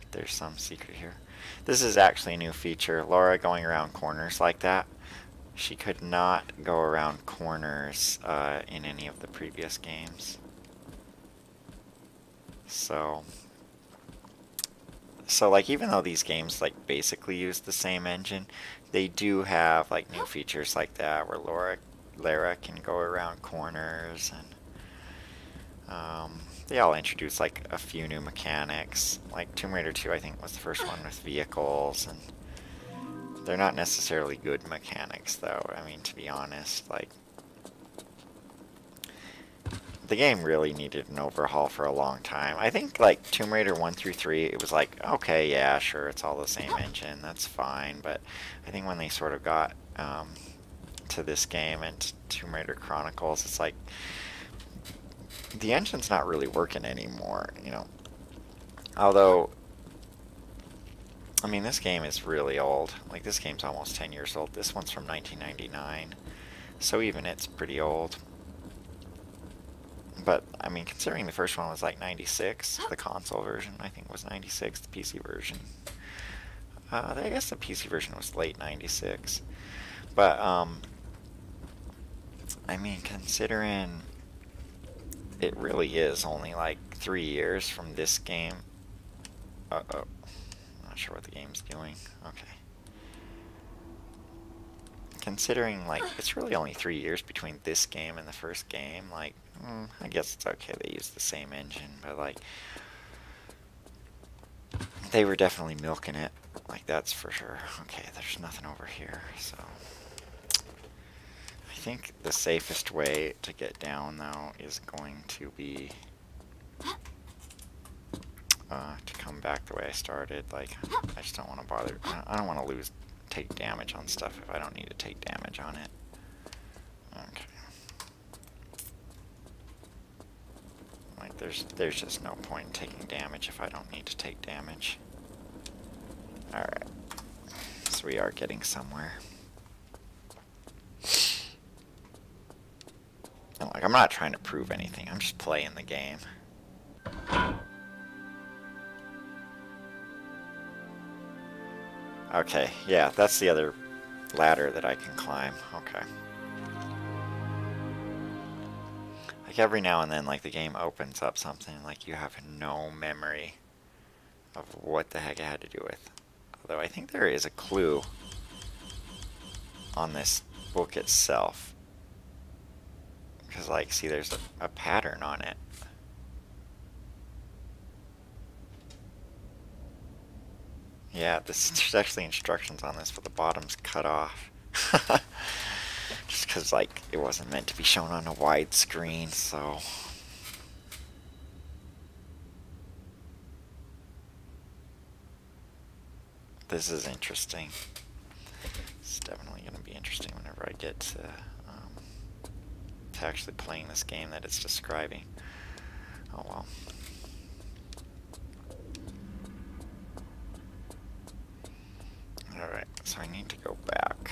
if there's some secret here. This is actually a new feature. Laura going around corners like that. She could not go around corners in any of the previous games. So like, even though these games like basically use the same engine, they do have like new features like that where Lara can go around corners, and they all introduce like a few new mechanics. Like Tomb Raider 2, I think, was the first one with vehicles, and they're not necessarily good mechanics though. I mean, to be honest, like, the game really needed an overhaul for a long time. I think like Tomb Raider 1 through 3, it was like, okay, yeah, sure, it's all the same engine, that's fine. But I think when they sort of got to this game and Tomb Raider Chronicles, it's like the engine's not really working anymore, you know. Although, I mean, this game is really old. Like, this game's almost 10 years old. This one's from 1999, so even it's pretty old. But, I mean, considering the first one was like 96, the console version, I think, was 96, the PC version. I guess the PC version was late 96. But, I mean, considering it really is only like 3 years from this game. Uh-oh. I'm not sure what the game's doing. Okay. Considering, like, it's really only 3 years between this game and the first game, like, I guess it's okay they use the same engine, but, like, they were definitely milking it. Like, that's for sure. Okay, there's nothing over here, so I think the safest way to get down, though, is going to be to come back the way I started. Like, I just don't want to bother. I don't want to take damage on stuff if I don't need to take damage on it. Okay. Like, there's just no point in taking damage if I don't need to take damage. Alright. So we are getting somewhere. And, like, I'm not trying to prove anything. I'm just playing the game. Okay, yeah, that's the other ladder that I can climb. Okay. Like, every now and then, like, the game opens up something, like, you have no memory of what the heck it had to do with. Although I think there is a clue on this book itself. Because, like, see, there's a pattern on it. Yeah, there's actually instructions on this, but the bottom's cut off. Just because, like, it wasn't meant to be shown on a wide screen, so. This is interesting. It's definitely going to be interesting whenever I get to actually playing this game that it's describing. Oh well. Alright, so I need to go back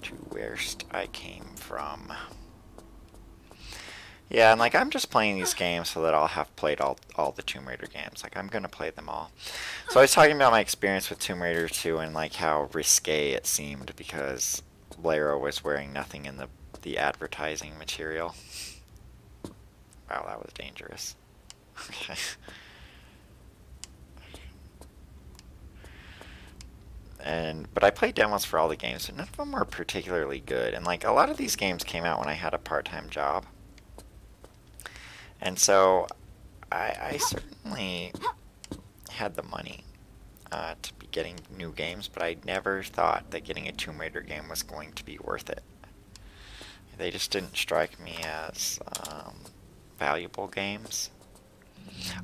to where I came from. Yeah, and like I'm just playing these games so that I'll have played all the Tomb Raider games. Like I'm gonna play them all. So I was talking about my experience with Tomb Raider 2 and like how risque it seemed because Lara was wearing nothing in the advertising material. Wow, that was dangerous. Okay. But I played demos for all the games, but none of them were particularly good. And like a lot of these games came out when I had a part-time job. And so I certainly had the money to be getting new games, but I never thought that getting a Tomb Raider game was going to be worth it. They just didn't strike me as valuable games.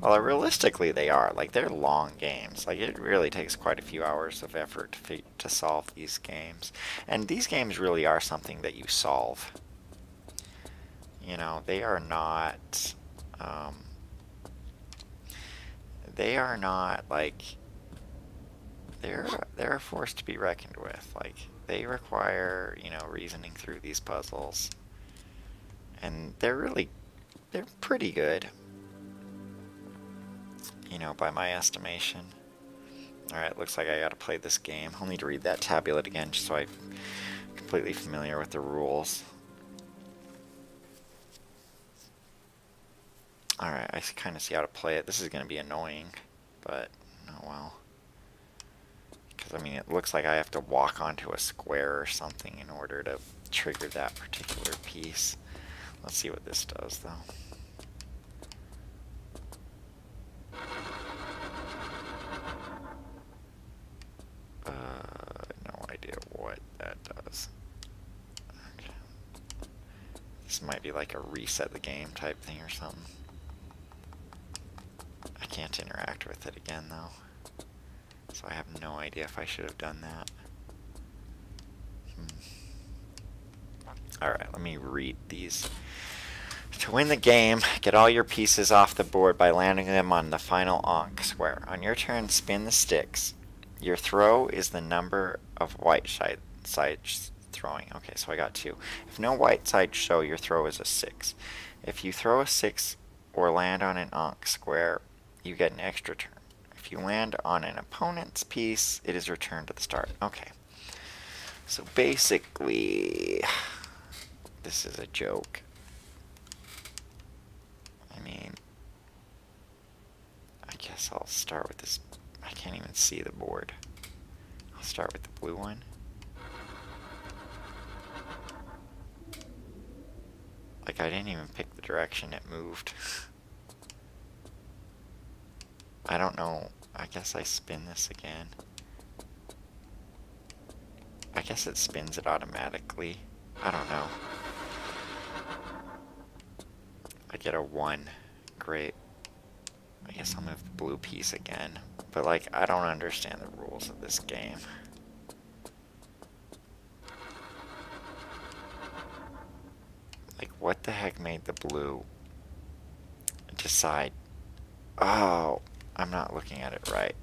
Although realistically they are. Like they're long games. Like it really takes quite a few hours of effort to solve these games. And these games really are something that you solve. You know, they are not like they're a force to be reckoned with. Like they require, you know, reasoning through these puzzles. And they're pretty good. You know, by my estimation. Alright, looks like I gotta play this game. I'll need to read that tablet again just so I'm completely familiar with the rules. Alright, I kind of see how to play it. This is going to be annoying, but oh well. Because, I mean, it looks like I have to walk onto a square or something in order to trigger that particular piece. Let's see what this does, though. No idea what that does. Okay. This might be like a reset the game type thing or something. I can't interact with it again though. So I have no idea if I should have done that. Alright, let me read these. To win the game, get all your pieces off the board by landing them on the final Ankh square. On your turn, spin the sticks. Your throw is the number of white sides throwing. Okay, so I got 2. If no white sides show, your throw is a 6. If you throw a 6 or land on an Ankh square, you get an extra turn. If you land on an opponent's piece, it is returned to the start. Okay. So basically, this is a joke. I mean, I guess I'll start with this. I can't even see the board. I'll start with the blue one. Like, I didn't even pick the direction it moved. I don't know. I guess I spin this again. I guess it spins it automatically. I don't know. I get a 1. Great. I guess I'll move the blue piece again. But, like, I don't understand the rules of this game. Like, what the heck made the blue decide? Oh, I'm not looking at it right.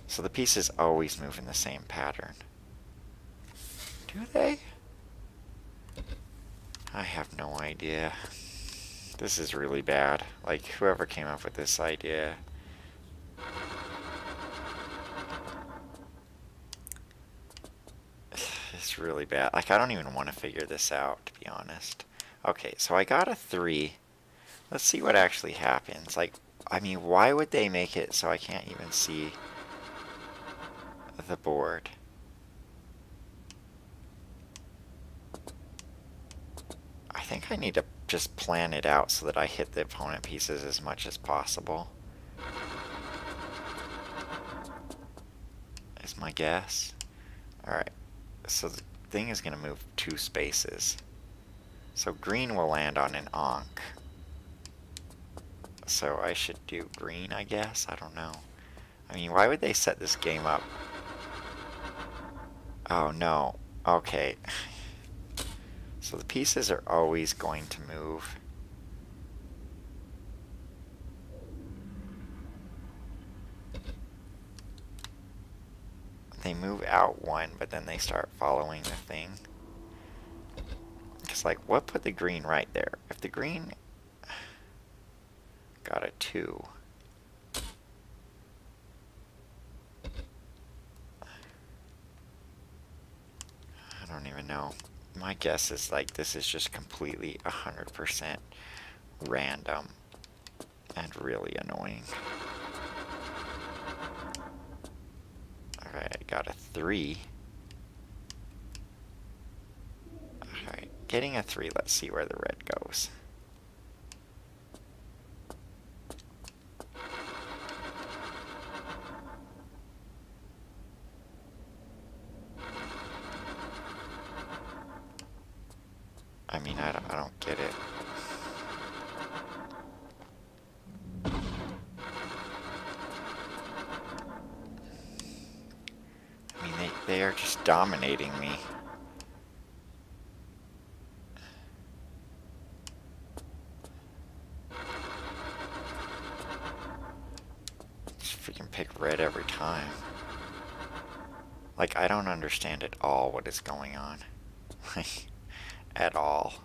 So the pieces always move in the same pattern. Do they? I have no idea. This is really bad. Like, whoever came up with this idea. It's really bad. Like, I don't even want to figure this out, to be honest. Okay, so I got a 3. Let's see what actually happens. Like, I mean, why would they make it so I can't even see the board? I think I need to just plan it out so that I hit the opponent pieces as much as possible. Is my guess. Alright, so the thing is going to move 2 spaces. So green will land on an Ankh. So I should do green, I guess? I don't know. I mean, why would they set this game up? Oh, no. Okay. So the pieces are always going to move. They move out 1, but then they start following the thing. Because, like, what put the green right there? If the green got a 2. I don't even know. My guess is like this is just completely 100% random and really annoying. Alright, I got a 3. Alright, getting a 3. Let's see where the red goes. I mean, I don't get it. I mean, they are just dominating me. Just freaking pick red every time. Like, I don't understand at all what is going on. Like, at all.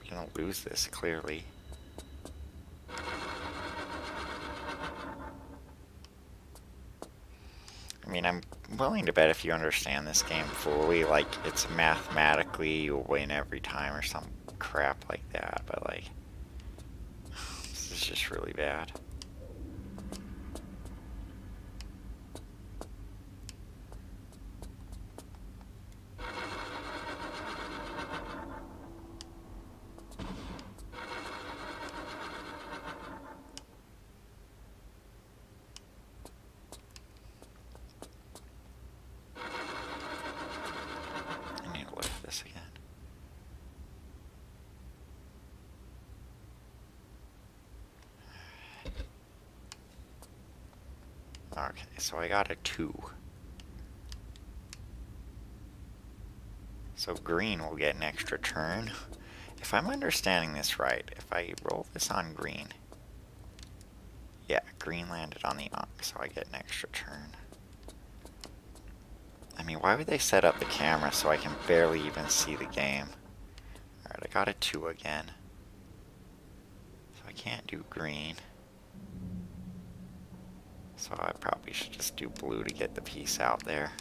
Gonna lose this clearly. I mean, I'm willing to bet if you understand this game fully, like it's mathematically you'll win every time or some crap like that, but like this is just really bad. Again. Okay, so I got a 2. So green will get an extra turn. If I'm understanding this right, if I roll this on green, yeah, green landed on the Ankh, so I get an extra turn. I mean, why would they set up the camera so I can barely even see the game? Alright, I got a 2 again. So I can't do green. So I probably should just do blue to get the piece out there.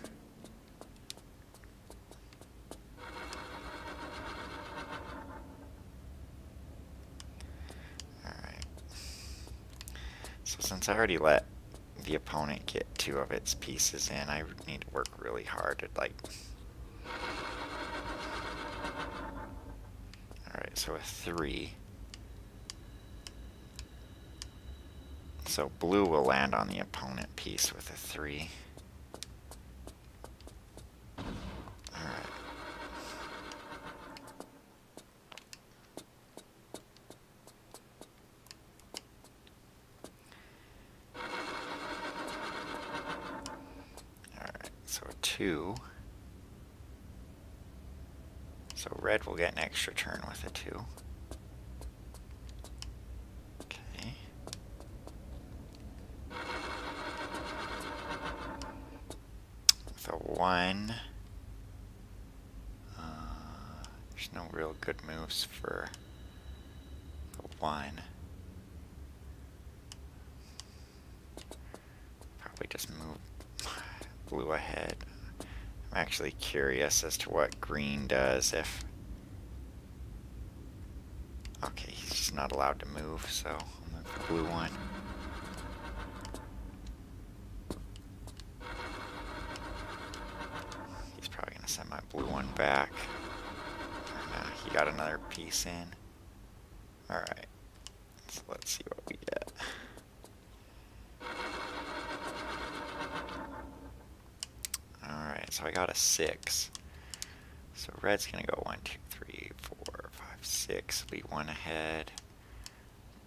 Alright. So since I already let the opponent get 2 of its pieces in, I need to work really hard at like... Alright, so a 3. So blue will land on the opponent piece with a 3. Alright. Alright, so a 2. So red will get an extra turn with a 2. Okay. With a 1. There's no real good moves for the 1. Probably just move blue ahead. I'm actually curious as to what green does if... Okay, he's just not allowed to move, so I'll move the blue 1. He's probably going to send my blue 1 back. He got another piece in. Alright, so let's see what we get. I got a 6. So red's going to go 1, 2, 3, 4, 5, 6. Be 1 ahead.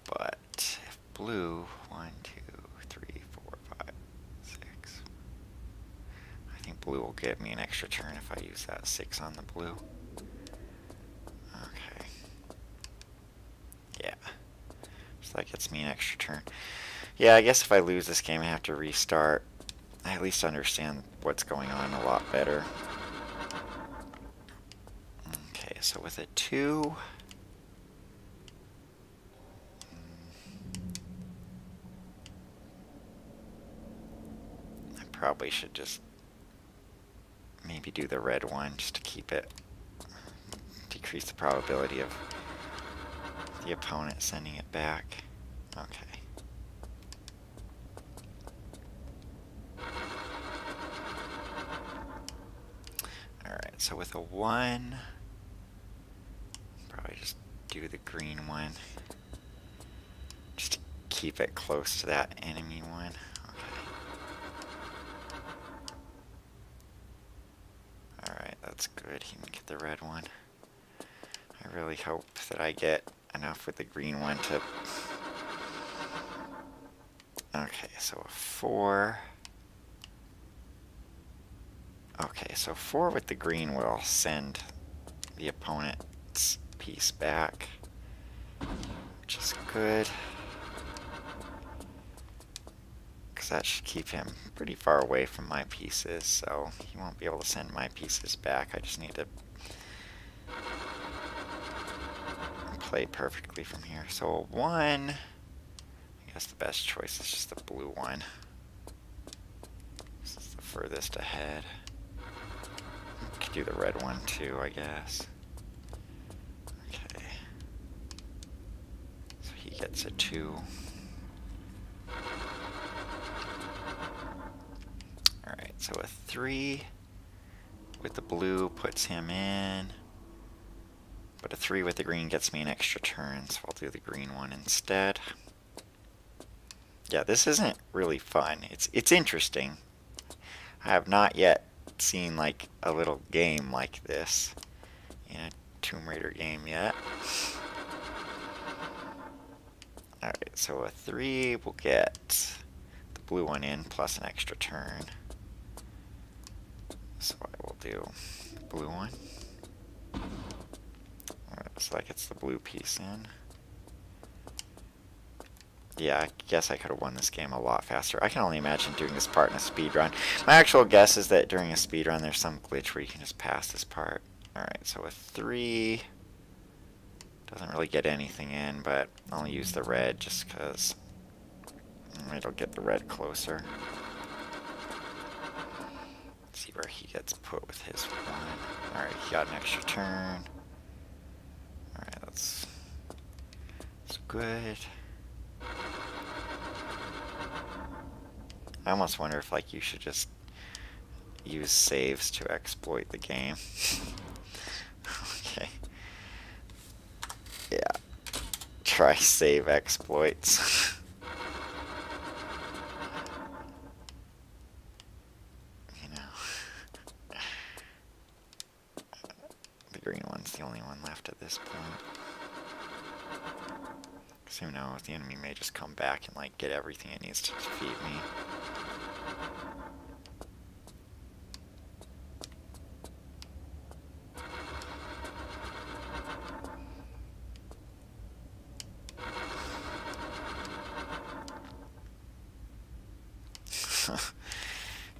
But if blue, 1, 2, 3, 4, 5, 6. I think blue will give me an extra turn if I use that 6 on the blue. Okay. Yeah. So that gets me an extra turn. Yeah, I guess if I lose this game, I have to restart. I at least understand what's going on a lot better. Okay, so with a 2... I probably should just maybe do the red one just to keep it, decrease the probability of the opponent sending it back. Okay. Alright, so with a 1, probably just do the green one. Just to keep it close to that enemy one. Okay. Alright, that's good. He can get the red one. I really hope that I get enough with the green one to... Okay, so a 4... Okay, so 4 with the green will send the opponent's piece back, which is good, because that should keep him pretty far away from my pieces, so he won't be able to send my pieces back. I just need to play perfectly from here. So a 1, I guess the best choice is just the blue one. This is the furthest ahead. Could do the red one too, I guess. Okay. So he gets a 2. Alright, so a 3 with the blue puts him in. But a 3 with the green gets me an extra turn, so I'll do the green one instead. Yeah, this isn't really fun. It's interesting. I have not yet seen like a little game like this in a Tomb Raider game yet. Alright, so a 3 will get the blue one in plus an extra turn. So I will do the blue one. Alright, so that gets the blue piece in. Yeah, I guess I could have won this game a lot faster. I can only imagine doing this part in a speed run. My actual guess is that during a speed run there's some glitch where you can just pass this part. Alright, so a 3 doesn't really get anything in, but I'll use the red just because it'll get the red closer. Let's see where he gets put with his 1. Alright, he got an extra turn. Alright, that's good. I almost wonder if like you should just use saves to exploit the game. Okay. Yeah. Try save exploits. You know. The green one's the only one left at this point. Because who knows, the enemy may just come back and like get everything it needs to defeat me.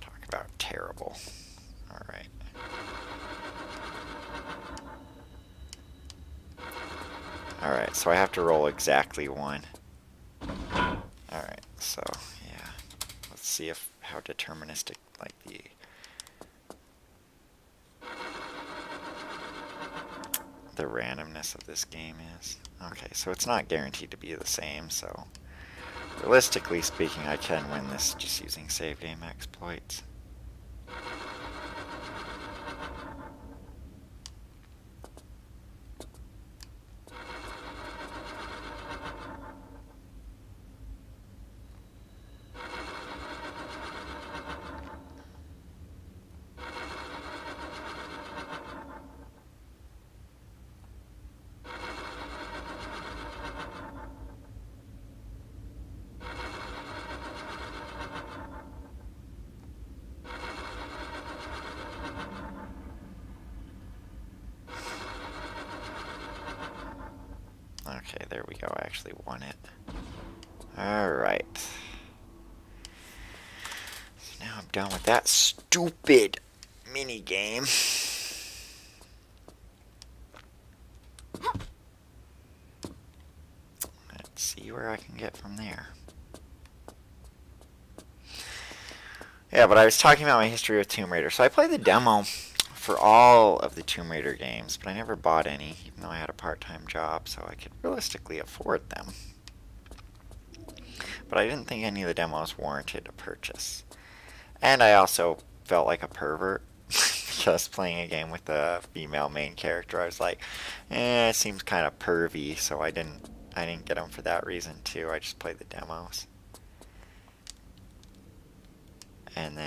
Talk about terrible. Alright. Alright, so I have to roll exactly 1. Alright, so yeah. Let's see how deterministic like the randomness of this game is. Okay, so it's not guaranteed to be the same, so realistically speaking, I can win this just using save game exploits. there we go. I actually won it. Alright. So now I'm done with that stupid mini game. Let's see where I can get from there. Yeah, but I was talking about my history with Tomb Raider. So I played the demo for all of the Tomb Raider games, but I never bought any, even though I had a part-time job, so I could realistically afford them. But I didn't think any of the demos warranted a purchase. And I also felt like a pervert just playing a game with a female main character. I was like, it seems kind of pervy, so I didn't get them for that reason too. I just played the demos. And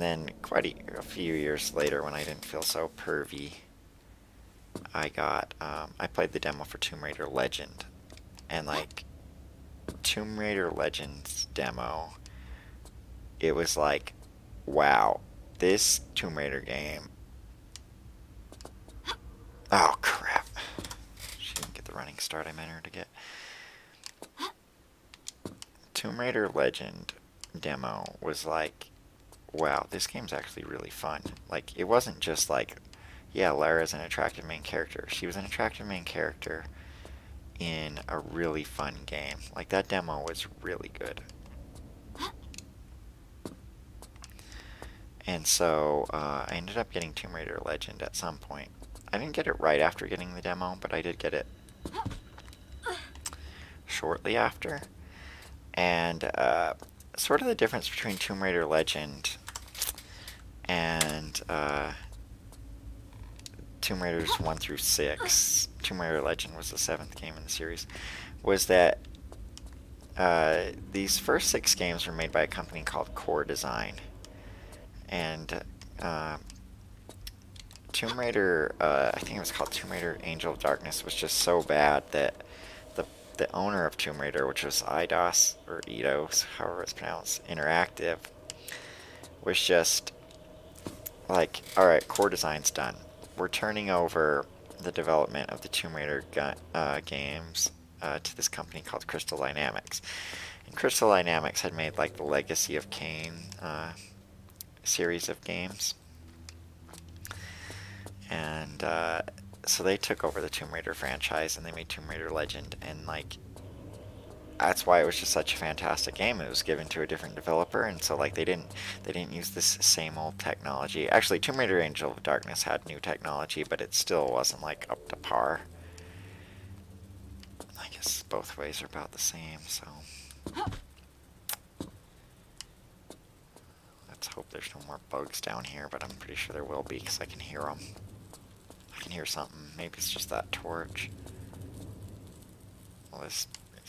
then quite a few years later, when I didn't feel so pervy, I played the demo for Tomb Raider Legend. And like, Tomb Raider Legends demo, it was like, wow, this Tomb Raider game. Oh crap. She didn't get the running start I meant her to get. Tomb Raider Legend demo was like, wow, this game's actually really fun. Like, it wasn't just like, yeah, Lara's an attractive main character. She was an attractive main character in a really fun game. Like, that demo was really good. And so, I ended up getting Tomb Raider Legend at some point. I didn't get it right after getting the demo, but I did get it shortly after. And sort of the difference between Tomb Raider Legend and Tomb Raiders 1 through 6, Tomb Raider Legend was the 7th game in the series, was that these first 6 games were made by a company called Core Design. And Tomb Raider, I think it was called Tomb Raider Angel of Darkness, was just so bad that the owner of Tomb Raider, which was Eidos, or Eidos, however it's pronounced, Interactive, was just like, alright, Core Design's done. We're turning over the development of the Tomb Raider games to this company called Crystal Dynamics. And Crystal Dynamics had made like the Legacy of Kain series of games. And so they took over the Tomb Raider franchise and they made Tomb Raider Legend, and like, that's why it was just such a fantastic game. It was given to a different developer, and so like they didn't use this same old technology. Actually, Tomb Raider Angel of Darkness had new technology, but it still wasn't like up to par. I guess both ways are about the same, so let's hope there's no more bugs down here, but I'm pretty sure there will be because I can hear them. I can hear something. Maybe it's just that torch. Well, it's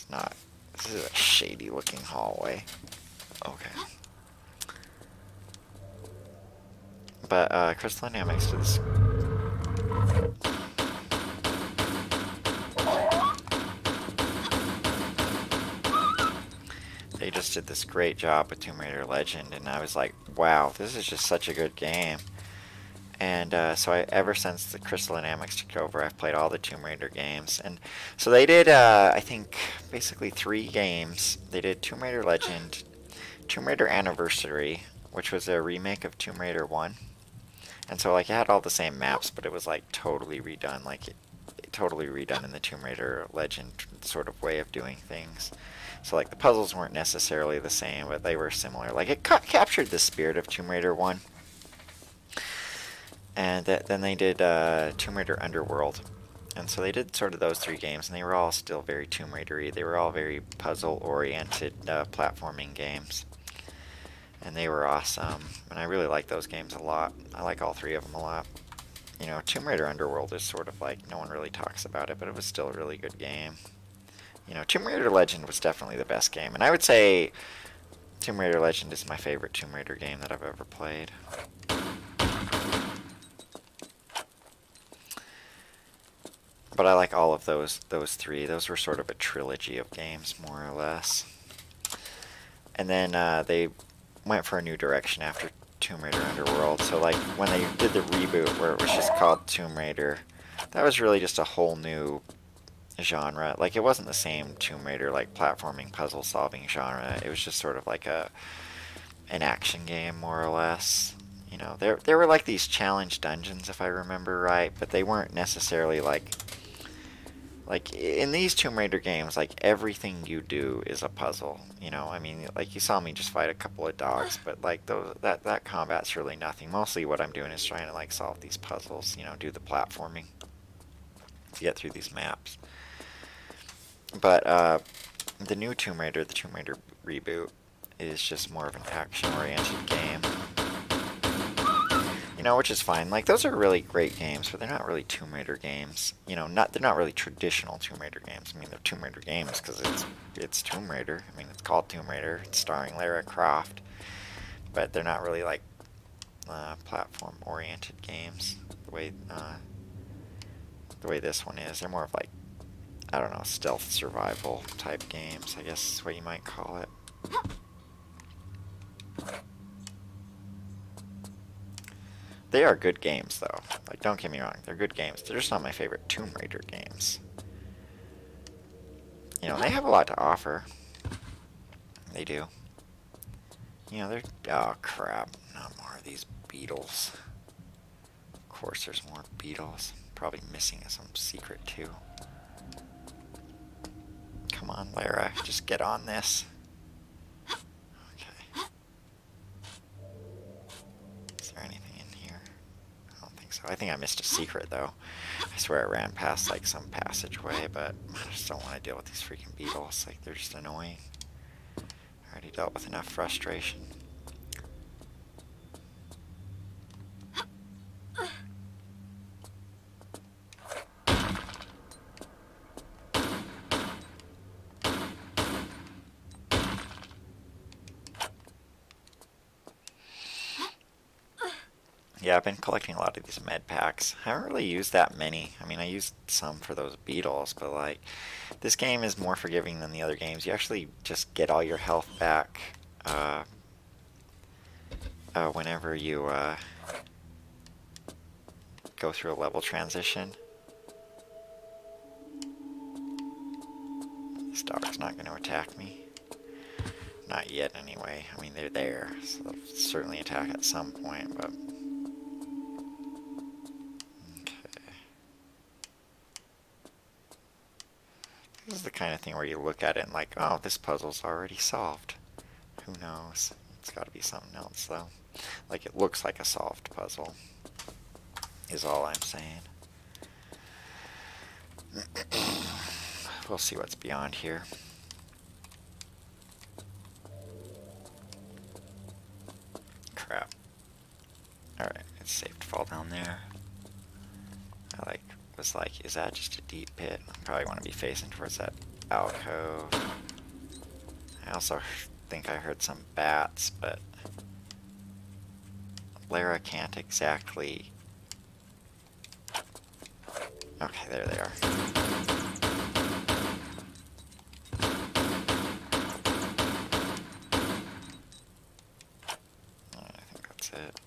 not. This is a shady looking hallway. Okay. But Crystal Dynamics did this. They just did this great job with Tomb Raider Legend, and I was like, wow, this is just such a good game. And so ever since the Crystal Dynamics took over, I've played all the Tomb Raider games. And so they did, I think, basically 3 games. They did Tomb Raider Legend, Tomb Raider Anniversary, which was a remake of Tomb Raider 1. And so, like, it had all the same maps, but it was, like, totally redone. Like, it totally redone in the Tomb Raider Legend sort of way of doing things. So, like, the puzzles weren't necessarily the same, but they were similar. Like, it captured the spirit of Tomb Raider 1. And then they did Tomb Raider Underworld. And so they did sort of those 3 games, and they were all still very Tomb Raider-y. They were all very puzzle-oriented platforming games. And they were awesome. And I really like those games a lot. I like all 3 of them a lot. You know, Tomb Raider Underworld is sort of like, no one really talks about it, but it was still a really good game. You know, Tomb Raider Legend was definitely the best game. And I would say Tomb Raider Legend is my favorite Tomb Raider game that I've ever played. But I like all of those 3. Those were sort of a trilogy of games, more or less. And then they went for a new direction after Tomb Raider Underworld. So like when they did the reboot where it was just called Tomb Raider that was really just a whole new genre. Like, it wasn't the same Tomb Raider, like, platforming, puzzle-solving genre. It was just sort of like an action game, more or less. You know, there were, like, these challenge dungeons, if I remember right, but they weren't necessarily, like, in these Tomb Raider games, like, everything you do is a puzzle, you know? I mean, like, you saw me just fight a couple of dogs, but, like, that combat's really nothing. Mostly what I'm doing is trying to, like, solve these puzzles, you know, do the platforming to get through these maps. But, the new Tomb Raider, the Tomb Raider reboot, is just more of an action-oriented game. You know, which is fine. Like, those are really great games, but they're not really Tomb Raider games. You know, they're not really traditional Tomb Raider games. I mean, they're Tomb Raider games because it's Tomb Raider. I mean, it's called Tomb Raider. It's starring Lara Croft. But they're not really, like, platform-oriented games the way this one is. They're more of, like, I don't know, stealth survival type games, I guess is what you might call it. They are good games, though. Like, don't get me wrong, they're good games. They're just not my favorite Tomb Raider games. You know, they have a lot to offer. They do. You know, they're... Oh, crap. Not more of these beetles. Of course there's more beetles. Probably missing some secret, too. Come on, Lara. Just get on this. Okay. Is there anything in here? I don't think so. I think I missed a secret, though. I swear I ran past, like, some passageway, but I just don't want to deal with these freaking beetles. Like, they're just annoying. I already dealt with enough frustration. Yeah, I've been collecting a lot of these med packs. I haven't really used that many. I mean, I used some for those beetles, but like, this game is more forgiving than the other games. You actually just get all your health back whenever you go through a level transition. This dog's not going to attack me. Not yet, anyway. I mean, they're there, so they'll certainly attack at some point, but... This is the kind of thing where you look at it and like, oh, this puzzle's already solved. Who knows? It's got to be something else, though. Like, it looks like a solved puzzle, is all I'm saying. We'll see what's beyond here. Crap. Alright, it's safe to fall down there. Was like, is that just a deep pit? I probably want to be facing towards that alcove. I also think I heard some bats, but Lara can't exactly... Okay, there they are. I think that's it.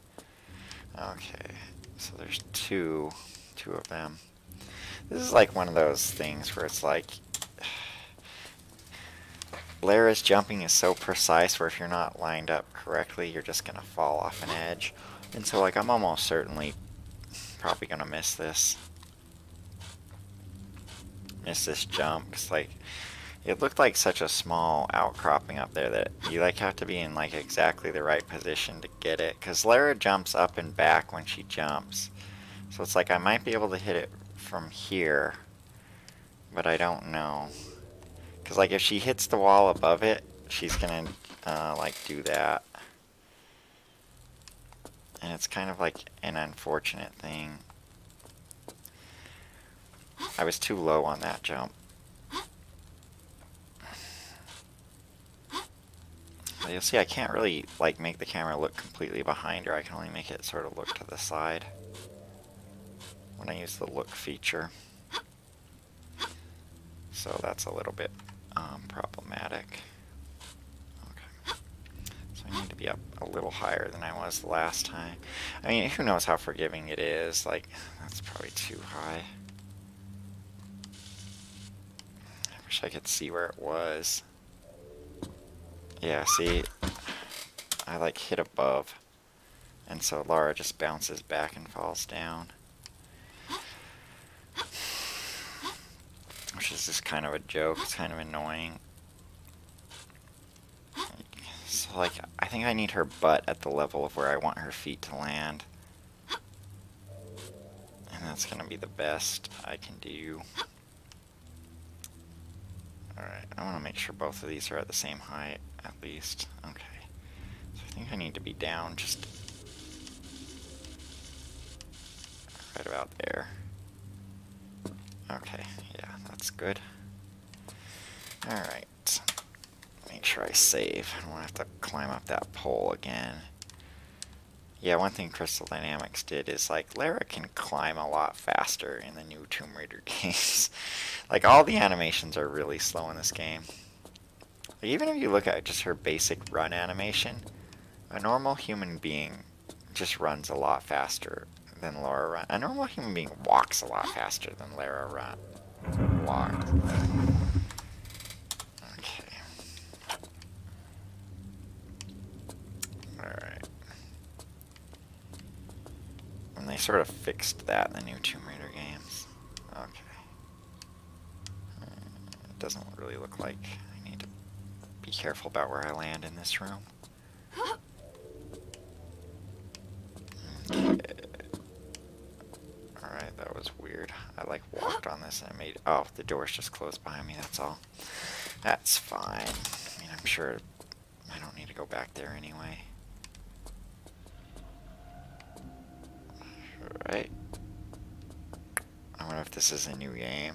Okay, so there's two of them. This is like one of those things where it's like Lara's jumping is so precise where if you're not lined up correctly, you're just gonna fall off an edge. And so like I'm almost certainly probably gonna miss this jump, because like it looked like such a small outcropping up there that you like have to be in like exactly the right position to get it, because Lara jumps up and back when she jumps. So it's like I might be able to hit it from here, but I don't know. Because like if she hits the wall above it, she's gonna like do that. And it's kind of like an unfortunate thing. I was too low on that jump. But you'll see I can't really like make the camera look completely behind her. I can only make it sort of look to the side when I use the look feature. So that's a little bit problematic. Okay. So I need to be up a little higher than I was the last time. I mean, who knows how forgiving it is. Like, that's probably too high. Wish I could see where it was. Yeah, see? I like hit above. And so Laura just bounces back and falls down. Which is just kind of a joke. It's kind of annoying. So, like, I think I need her butt at the level of where I want her feet to land. And that's going to be the best I can do. Alright, I want to make sure both of these are at the same height, at least. Okay. So I think I need to be down just right about there. Okay, yeah, that's good. Alright. Make sure I save. I don't want to have to climb up that pole again. Yeah, one thing Crystal Dynamics did is, like, Lara can climb a lot faster in the new Tomb Raider games. Like, all the animations are really slow in this game. Like, even if you look at just her basic run animation, a normal human being just runs a lot faster than Lara runs. A normal human being walks a lot faster than Lara walks. Okay. Alright. And they sort of fixed that in the new Tomb Raider games. Okay. It doesn't really look like I need to be careful about where I land in this room. Okay. Alright, that was weird. I like walked on this and I made... Oh, the door's just closed behind me, that's all. That's fine. I mean, I'm sure I don't need to go back there anyway. Alright. I wonder if this is a new game.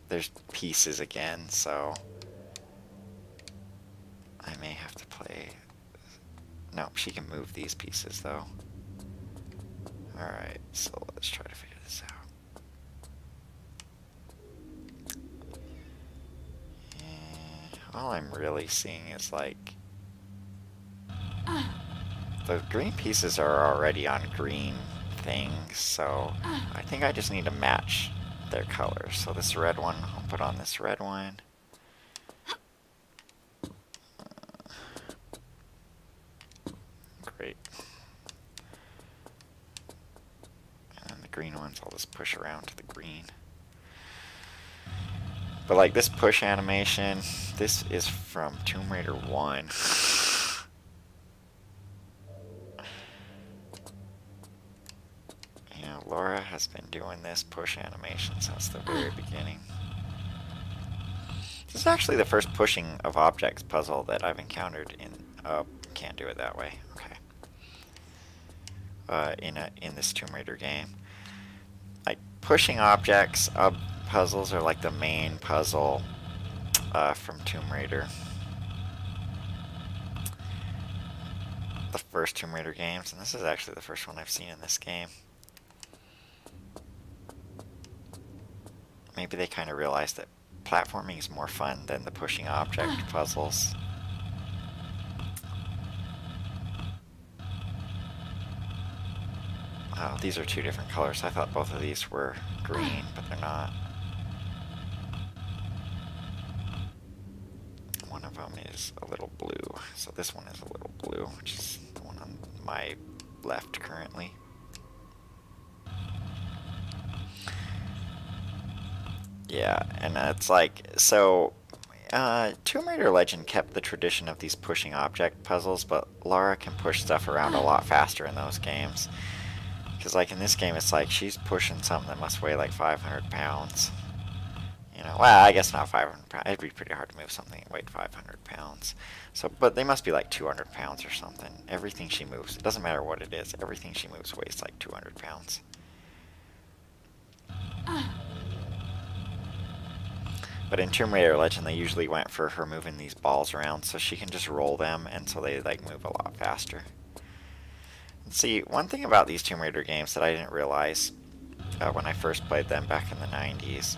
There's pieces again, so... I may have to play... No, she can move these pieces, though. Alright, so let's try to figure this out. All I'm really seeing is, like... The green pieces are already on green things, so I think I just need to match their colors. So this red one, I'll put on this red one. Great. And then the green ones I'll just push around to the green. But like this push animation, this is from Tomb Raider 1. You know, Laura has been doing this push animation since the very beginning. This is actually the first pushing of objects puzzle that I've encountered in... Oh, can't do it that way. Okay. In this Tomb Raider game. Like, pushing objects puzzles are like the main puzzle from Tomb Raider. The first Tomb Raider games, and this is actually the first one I've seen in this game. Maybe they kind of realized that platforming is more fun than the pushing object puzzles. Oh, these are two different colors. I thought both of these were green, but they're not. One of them is a little blue, so this one is a little blue, which is the one on my left currently. Yeah, and it's like, so Tomb Raider Legend kept the tradition of these pushing object puzzles, but Lara can push stuff around a lot faster in those games. Because like in this game, it's like she's pushing something that must weigh like 500 pounds. You know, well, I guess not 500 pounds. It'd be pretty hard to move something that weighed 500 pounds. So, but they must be like 200 pounds or something. Everything she moves, it doesn't matter what it is, everything she moves weighs like 200 pounds. But in Tomb Raider Legend, they usually went for her moving these balls around so she can just roll them, and so they like move a lot faster. And see, one thing about these Tomb Raider games that I didn't realize when I first played them back in the 90s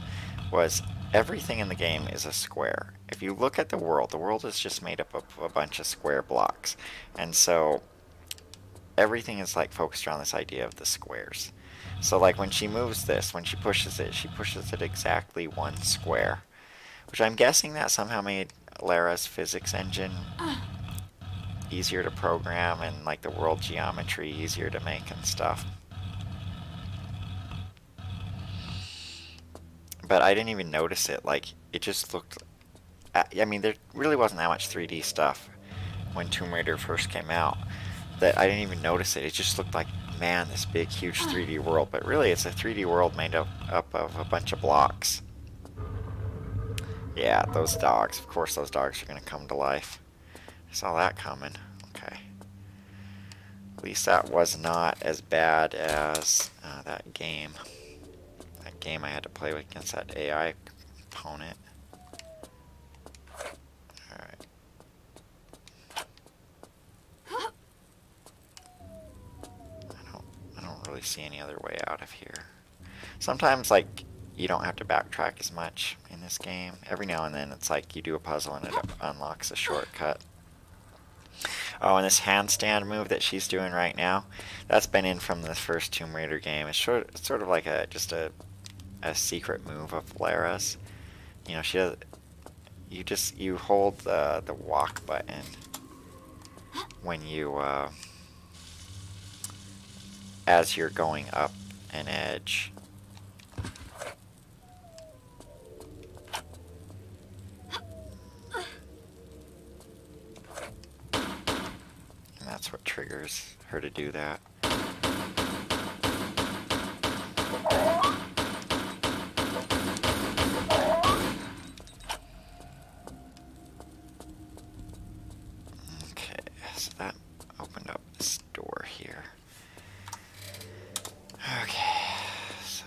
was everything in the game is a square. If you look at the world is just made up of a bunch of square blocks. And so everything is like focused around this idea of the squares. So like when she moves this, when she pushes it exactly one square. which I'm guessing that somehow made Lara's physics engine easier to program and like the world geometry easier to make and stuff. But I didn't even notice it. Like, it just looked... I mean, there really wasn't that much 3D stuff when Tomb Raider first came out, that I didn't even notice it. It just looked like, man, this big, huge 3D world. But really, it's a 3D world made up of a bunch of blocks. Yeah, those dogs. Of course, those dogs are going to come to life. I saw that coming. Okay. At least that was not as bad as that game. That game I had to play with against that AI opponent. Alright. I don't really see any other way out of here. Sometimes, like, you don't have to backtrack as much in this game. Every now and then it's like you do a puzzle and it unlocks a shortcut. Oh, and this handstand move that she's doing right now, that's been in from the first Tomb Raider game. It's sort of like just a secret move of Lara's. You know, she does, you hold the walk button when you as you're going up an edge. That's what triggers her to do that. Okay, so that opened up this door here. Okay, so...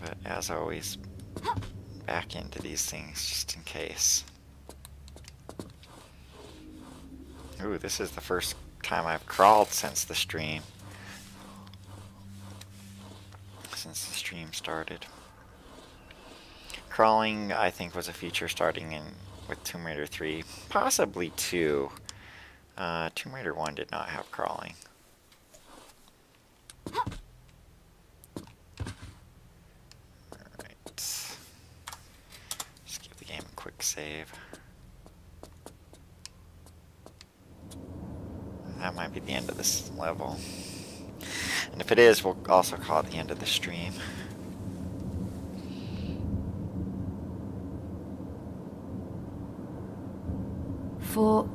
But as always, back into these things just in case. Ooh, this is the first time I've crawled since the stream. Since the stream started. Crawling, I think, was a feature starting with Tomb Raider 3. Possibly 2. Tomb Raider 1 did not have crawling. Alright. Just give the game a quick save. That might be the end of this level. And if it is, we'll also call it the end of the stream. For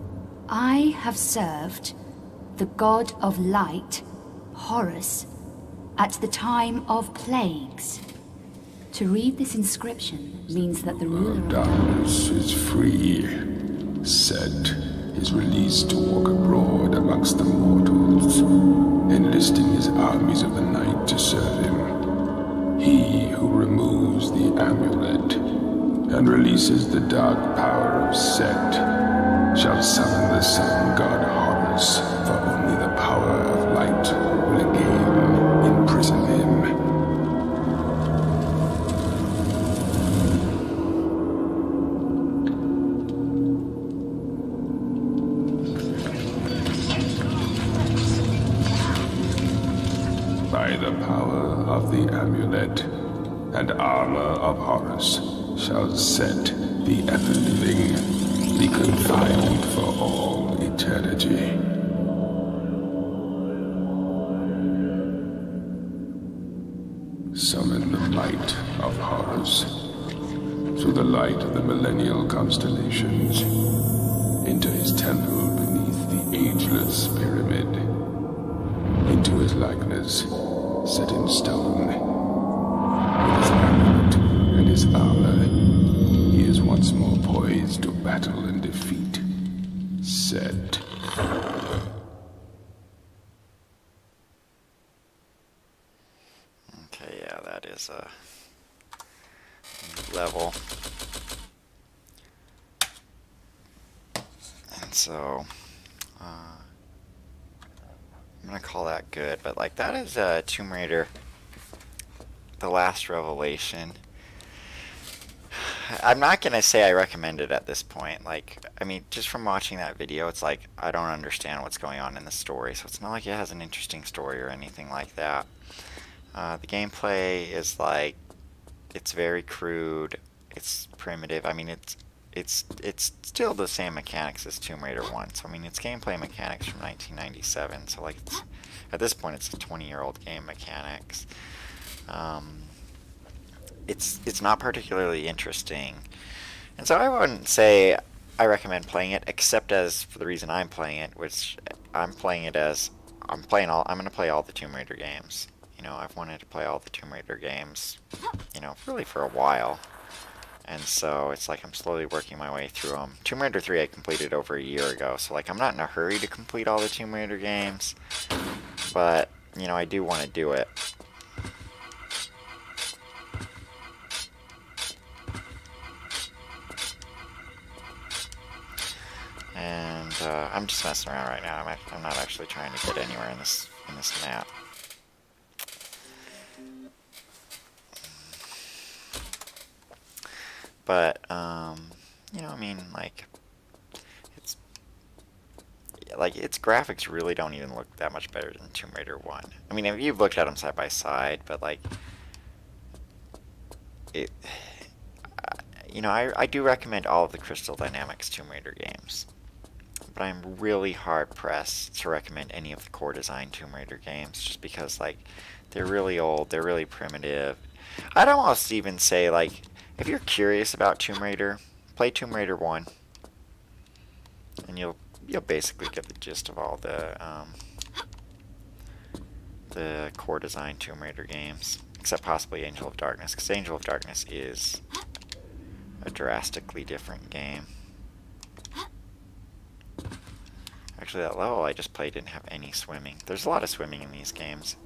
I have served the god of light, Horus, at the time of plagues. To read this inscription means that the ruler of darkness is free. Set is released to walk abroad amongst the mortals, enlisting his armies of the night to serve him. He who removes the amulet and releases the dark power of Set shall summon the sun god Horus, for only the power of light will again imprison him. By the power of the amulet and armor of Horus shall Set, the ever-living, be confined for all eternity. Summon the might of Horus through the light of the millennial constellations into his temple beneath the ageless pyramid, into his likeness set in stone. With his amulet and his armor, he is once more poised to battle and defeat Set. Okay, yeah, that is a level. And so, I'm gonna call that good, but like that is Tomb Raider, The Last Revelation. I'm not gonna say I recommend it at this point. Like, I mean, just from watching that video, it's like I don't understand what's going on in the story, so it's not like it has an interesting story or anything like that. The gameplay is like, it's very crude. It's primitive. I mean, it's still the same mechanics as Tomb Raider 1. So I mean, it's gameplay mechanics from 1997. So like, at this point, it's a 20-year-old game mechanics. It's not particularly interesting, and so I wouldn't say I recommend playing it, except as for the reason I'm playing it, which I'm playing it as I'm going to play all the Tomb Raider games. You know, I've wanted to play all the Tomb Raider games, you know, really for a while. And so it's like I'm slowly working my way through them. Tomb Raider 3 I completed over a year ago, so like I'm not in a hurry to complete all the Tomb Raider games, but you know, I do want to do it. And I'm just messing around right now. I'm not actually trying to get anywhere in this map. But you know, I mean, its graphics really don't even look that much better than Tomb Raider 1. I mean, if you've looked at them side by side, but like it, you know, I do recommend all of the Crystal Dynamics Tomb Raider games. But I'm really hard pressed to recommend any of the Core Design Tomb Raider games, just because like they're really old, they're really primitive. I'd almost even say like, if you're curious about Tomb Raider, play Tomb Raider 1, and you'll basically get the gist of all the Core Design Tomb Raider games, except possibly Angel of Darkness, because Angel of Darkness is a drastically different game. Actually, that level I just played didn't have any swimming. There's a lot of swimming in these games,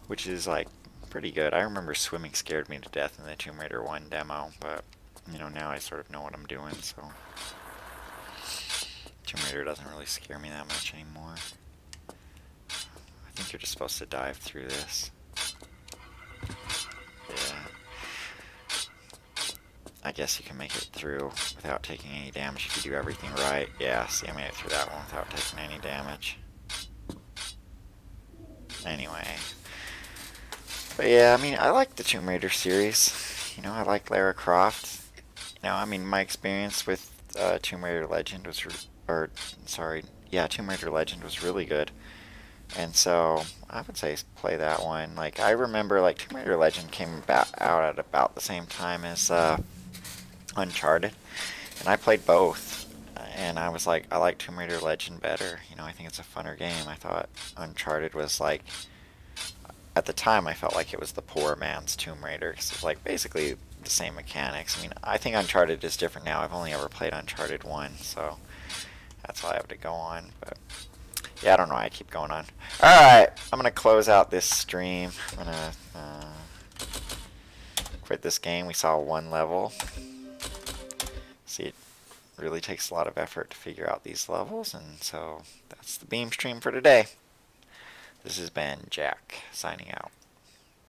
which is like pretty good. I remember swimming scared me to death in the Tomb Raider 1 demo, but you know, now I sort of know what I'm doing, so Tomb Raider doesn't really scare me that much anymore. I think you're just supposed to dive through this. Yeah. I guess you can make it through without taking any damage if you do everything right. Yeah, see, I made it through that one without taking any damage. Anyway. But yeah, I mean, I like the Tomb Raider series. You know, I like Lara Croft. You know, I mean, my experience with Tomb Raider Legend was, Tomb Raider Legend was really good. And so, I would say play that one. Like, I remember, like, Tomb Raider Legend came out at about the same time as Uncharted, and I played both, and I was like, I like Tomb Raider Legend better. You know, I think it's a funner game. I thought Uncharted was like, at the time I felt like it was the poor man's Tomb Raider, because it's like basically the same mechanics. I mean, I think Uncharted is different now. I've only ever played Uncharted 1, so that's all I have to go on. But yeah, I don't know why I keep going on. Alright, I'm going to close out this stream. I'm going to quit this game. We saw one level. See, it really takes a lot of effort to figure out these levels, and so that's the Beam stream for today. This has been Jack, signing out.